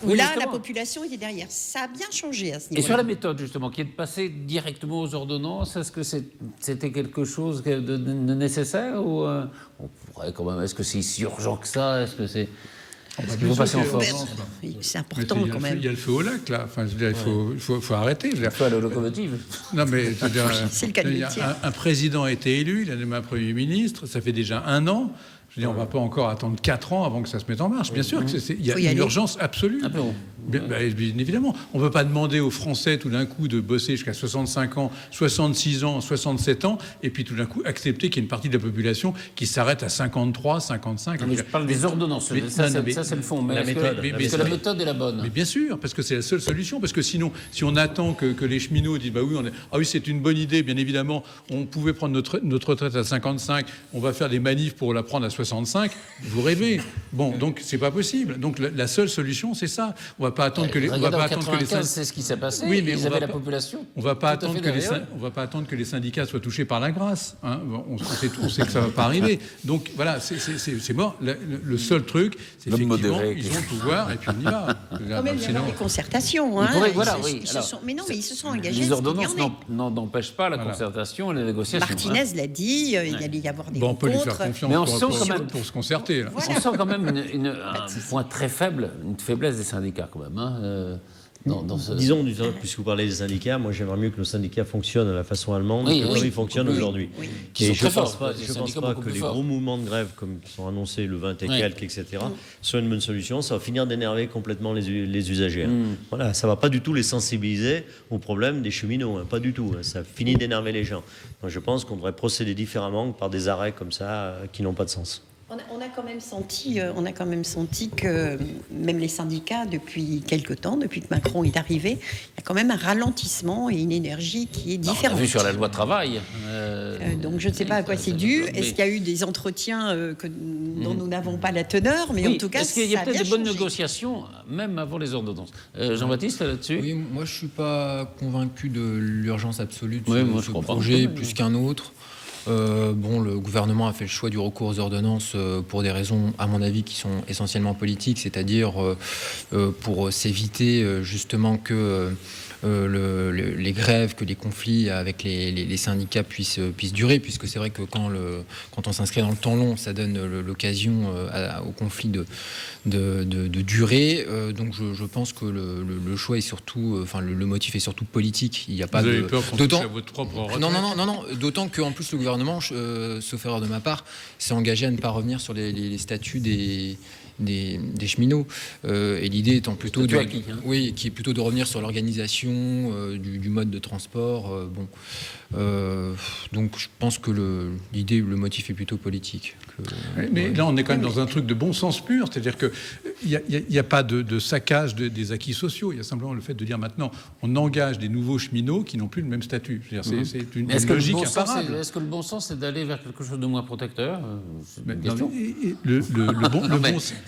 Où là, la population était derrière. Ça a bien changé à ce niveau-là. Et sur la méthode justement, qui est de passer directement aux ordonnances, est-ce que c'était quelque chose de nécessaire ou on pourrait quand même? Est-ce que c'est si urgent que ça? Est-ce que c'est qu'il faut passer en force? C'est important quand même. Il y a le feu au lac, là. Enfin, je veux dire, il faut arrêter. Il faut aller aux locomotives. Non, mais je veux dire, c'est le cas de métier. Un président a été élu, il a nommé un Premier ministre, ça fait déjà 1 an. Je veux dire, on ne va pas encore attendre 4 ans avant que ça se mette en marche. Bien sûr qu'il y a une urgence absolue. Bien évidemment. On ne peut pas demander aux Français tout d'un coup de bosser jusqu'à 65 ans, 66 ans, 67 ans, et puis tout d'un coup accepter qu'il y ait une partie de la population qui s'arrête à 53, 55. Mais je parle des ordonnances. Ça, c'est le fond. Mais est-ce que la méthode est la bonne? Mais bien sûr, parce que c'est la seule solution. Parce que sinon, si on attend que les cheminots disent oui, c'est une bonne idée, bien évidemment, on pouvait prendre notre retraite à 55, on va faire des manifs pour la prendre à 65, vous rêvez. Bon, donc c'est pas possible. Donc la seule solution, c'est ça. On va pas attendre que les. On va pas attendre que les syndicats. C'est ce qui s'est passé. Oui, mais ils avaient la population. On va pas attendre que les syndicats soient touchés par la grâce. Hein. On sait que ça va pas arriver. Donc voilà, c'est mort. Le seul truc, c'est effectivement ils ont le pouvoir et puis on y va. Quand même, il y a des concertations. Hein. Mais non, mais ils se sont engagés. Les ordonnances n'empêchent pas la concertation et la négociation. Martinez l'a dit. Il allait y avoir des rencontres. On peut lui faire confiance pour se concerter. Là. On sent quand même un point très faible, une faiblesse des syndicats quand même. Hein, Disons, puisque vous parlez des syndicats, moi j'aimerais mieux que nos syndicats fonctionnent à la façon allemande comme ils fonctionnent aujourd'hui. Et je ne pense pas que les gros mouvements de grève, comme sont annoncés le 20 et quelques, etc., soient une bonne solution. Ça va finir d'énerver complètement les usagers. Voilà, ça ne va pas du tout les sensibiliser aux problèmes des cheminots, pas du tout. Ça finit d'énerver les gens. Donc je pense qu'on devrait procéder différemment que par des arrêts comme ça qui n'ont pas de sens. On a quand même senti que même les syndicats, depuis quelque temps, depuis que Macron est arrivé, il y a quand même un ralentissement et une énergie qui est différente. On a vu sur la loi travail. Donc je ne sais pas à quoi c'est dû. Est-ce qu'il y a eu des entretiens dont nous n'avons pas la teneur, mais en tout cas, est-ce qu'il y a peut-être des bonnes négociations, même avant les ordonnances? Jean-Baptiste, là-dessus? Oui, moi je ne suis pas convaincu de l'urgence absolue de ce crois projet, plus qu'un autre. Le gouvernement a fait le choix du recours aux ordonnances pour des raisons, à mon avis, qui sont essentiellement politiques, c'est-à-dire pour s'éviter justement que les grèves, que les conflits avec les syndicats puissent durer, puisque c'est vrai que quand on s'inscrit dans le temps long, ça donne l'occasion au conflit de durer. Donc je pense que le choix est surtout, le motif est surtout politique. Il n'y a pas Vous avez peur qu'on touche à votre propre retraite? Non. D'autant qu'en plus le gouvernement, sauf erreur de ma part, s'est engagé à ne pas revenir sur les statuts des cheminots, et l'idée étant plutôt qui est plutôt de revenir sur l'organisation du mode de transport. Donc je pense que le motif est plutôt politique. Mais là, on est quand même dans un truc de bon sens pur, c'est-à-dire que il n'y a pas de saccage des acquis sociaux. Il y a simplement le fait de dire maintenant, on engage des nouveaux cheminots qui n'ont plus le même statut. C'est une logique imparable. Est-ce que le bon sens, c'est d'aller vers quelque chose de moins protecteur?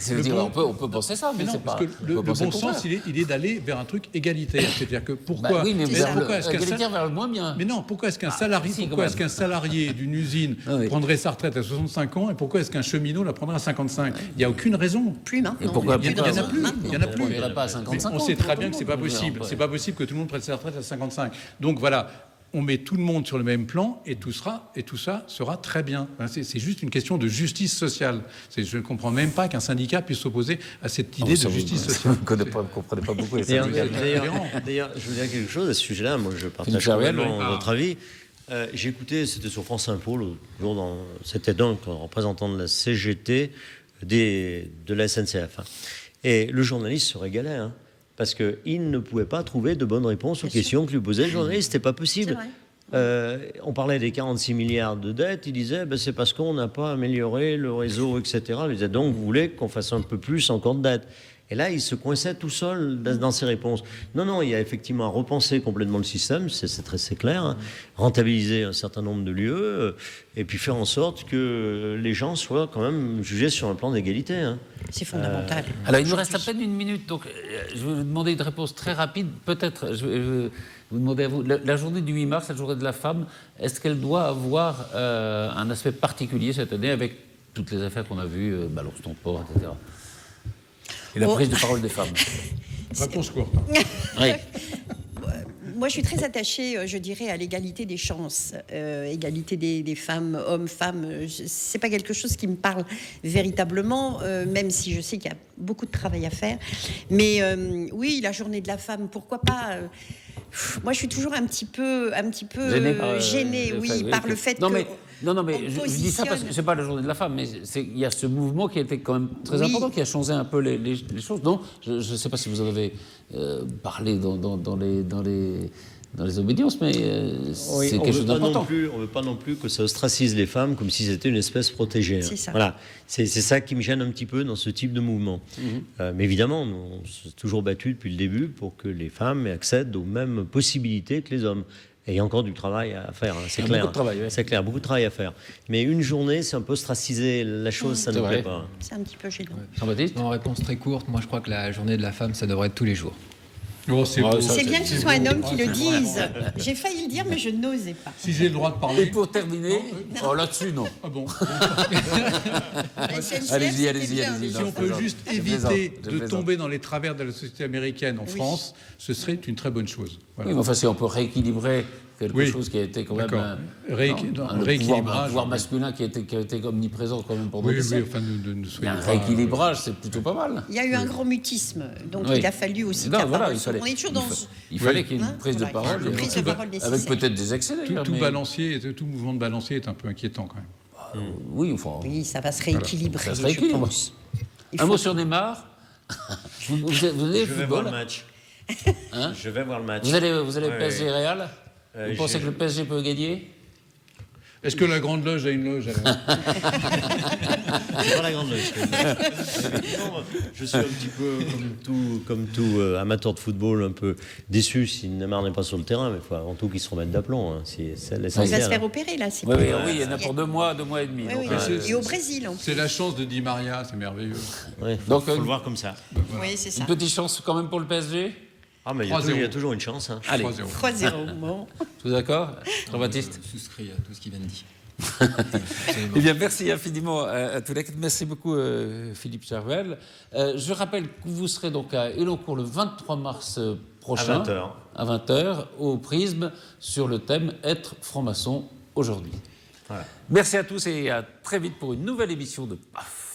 On peut penser ça, mais non, c'est parce pas. que le bon sens, il est d'aller vers un truc égalitaire. C'est-à-dire que pourquoi. Oui, mais pourquoi est-ce égalitaire vers le moins bien. Mais non, pourquoi est-ce qu'un salarié d'une usine prendrait sa retraite à 65 ans et pourquoi est-ce qu'un cheminot la prendrait à 55 ? Il n'y a aucune raison. Plus maintenant. Et pourquoi Il n'y en a plus. Il y en a plus. On n'irait pas à 55 on sait très bien que c'est pas possible. C'est pas possible que tout le monde prenne sa retraite à 55. Donc voilà. On met tout le monde sur le même plan et tout ça sera très bien. C'est juste une question de justice sociale. Je ne comprends même pas qu'un syndicat puisse s'opposer à cette idée de justice sociale. Vous ne comprenez pas beaucoup les syndicats. D'ailleurs, je veux dire quelque chose à ce sujet-là. Moi, je partage complètement votre avis. J'ai écouté, c'était sur France Info, le jour c'était donc un représentant de la CGT de la SNCF. Et le journaliste se régalait, parce qu'il ne pouvait pas trouver de bonnes réponses aux questions que lui posait le journaliste. C'était pas possible. On parlait des 46 milliards de dettes. Il disait c'est parce qu'on n'a pas amélioré le réseau, etc. Il disait donc vous voulez qu'on fasse un peu plus encore de dettes. Et là, il se coinçait tout seul dans ses réponses. Non, il y a effectivement à repenser complètement le système, c'est clair, rentabiliser un certain nombre de lieux, et puis faire en sorte que les gens soient quand même jugés sur un plan d'égalité. C'est fondamental. Alors, il nous reste à peine une minute, donc je vais vous demander une réponse très rapide. Peut-être, je vais vous demander à vous, la journée du 8 mars, la journée de la femme, est-ce qu'elle doit avoir un aspect particulier cette année avec toutes les affaires qu'on a vues, Balance ton port, etc. Et la prise de parole des femmes. Réponse courte. Oui. Moi, je suis très attachée, je dirais, à l'égalité des chances, égalité des femmes, hommes, femmes. C'est pas quelque chose qui me parle véritablement, même si je sais qu'il y a beaucoup de travail à faire. Mais oui, la journée de la femme, pourquoi pas moi, je suis toujours un petit peu gênée, par le fait que. Non, mais je dis ça parce que c'est pas la journée de la femme, mais il y a ce mouvement qui a été quand même très important, qui a changé un peu les choses. Non, je ne sais pas si vous en avez parlé dans les obédiences, mais c'est quelque chose d'important. On ne veut pas non plus que ça ostracise les femmes comme si c'était une espèce protégée. C'est ça. Voilà. C'est ça qui me gêne un petit peu dans ce type de mouvement. Mais évidemment, on s'est toujours battu depuis le début pour que les femmes accèdent aux mêmes possibilités que les hommes. Et il y a encore du travail à faire, c'est clair. Beaucoup de travail, c'est clair, beaucoup de travail à faire. Mais une journée, c'est un peu ostraciser la chose, ça ne me plaît pas. C'est un petit peu gênant. Jean-Baptiste ? En réponse très courte, moi je crois que la journée de la femme, ça devrait être tous les jours. C'est bien que ce soit un homme qui le dise. J'ai failli le dire, mais je n'osais pas. Si j'ai le droit de parler. Et pour terminer, là-dessus, non. Ah bon. Allez-y. Si on peut juste éviter de tomber dans les travers de la société américaine en France, ce serait une très bonne chose. Voilà. Oui, mais enfin, si on peut rééquilibrer quelque chose qui a été quand même un pouvoir masculin qui a été omniprésent quand même pendant des siècles. Un rééquilibrage, c'est plutôt pas mal. Il y a eu un grand mutisme, donc il a fallu aussi qu'il y ait parole. On est toujours dans... Il fallait qu'il y ait une prise de parole, avec peut-être des excès d'ailleurs. Tout mouvement de balancier est un peu inquiétant quand même. Oui, ça va se rééquilibrer, je pense. Un mot sur Neymar. Vous allez Je vais voir le match. Je vais voir le match. Vous allez PSG Real. Vous pensez que le PSG peut gagner ? Est-ce que la Grande Loge a une loge alors ? C'est pas la Grande Loge. Je suis un petit peu comme tout amateur de football, un peu déçu si Neymar n'est pas sur le terrain, mais il faut avant tout qu'il se remette d'aplomb. C'est l'essentiel. Il va se faire opérer là. Oui, il y en a pour 2 mois et demi. Et au Brésil. C'est la chance de Di Maria, c'est merveilleux. Donc il faut le voir comme ça. Oui, c'est ça. Une petite chance quand même pour le PSG ? Ah, mais il y a toujours une chance. Allez, 3-0. Bon. Tout d'accord, Jean-Baptiste ? Je souscris à tout ce qu'il vient de dire. Eh bien, merci infiniment à tous les quatre. Merci beaucoup, Philippe Chervel. Je rappelle que vous serez donc à Elancourt le 23 mars prochain. À 20h, au Prisme, sur le thème « Être franc-maçon aujourd'hui ». Voilà. Merci à tous et à très vite pour une nouvelle émission de PAF.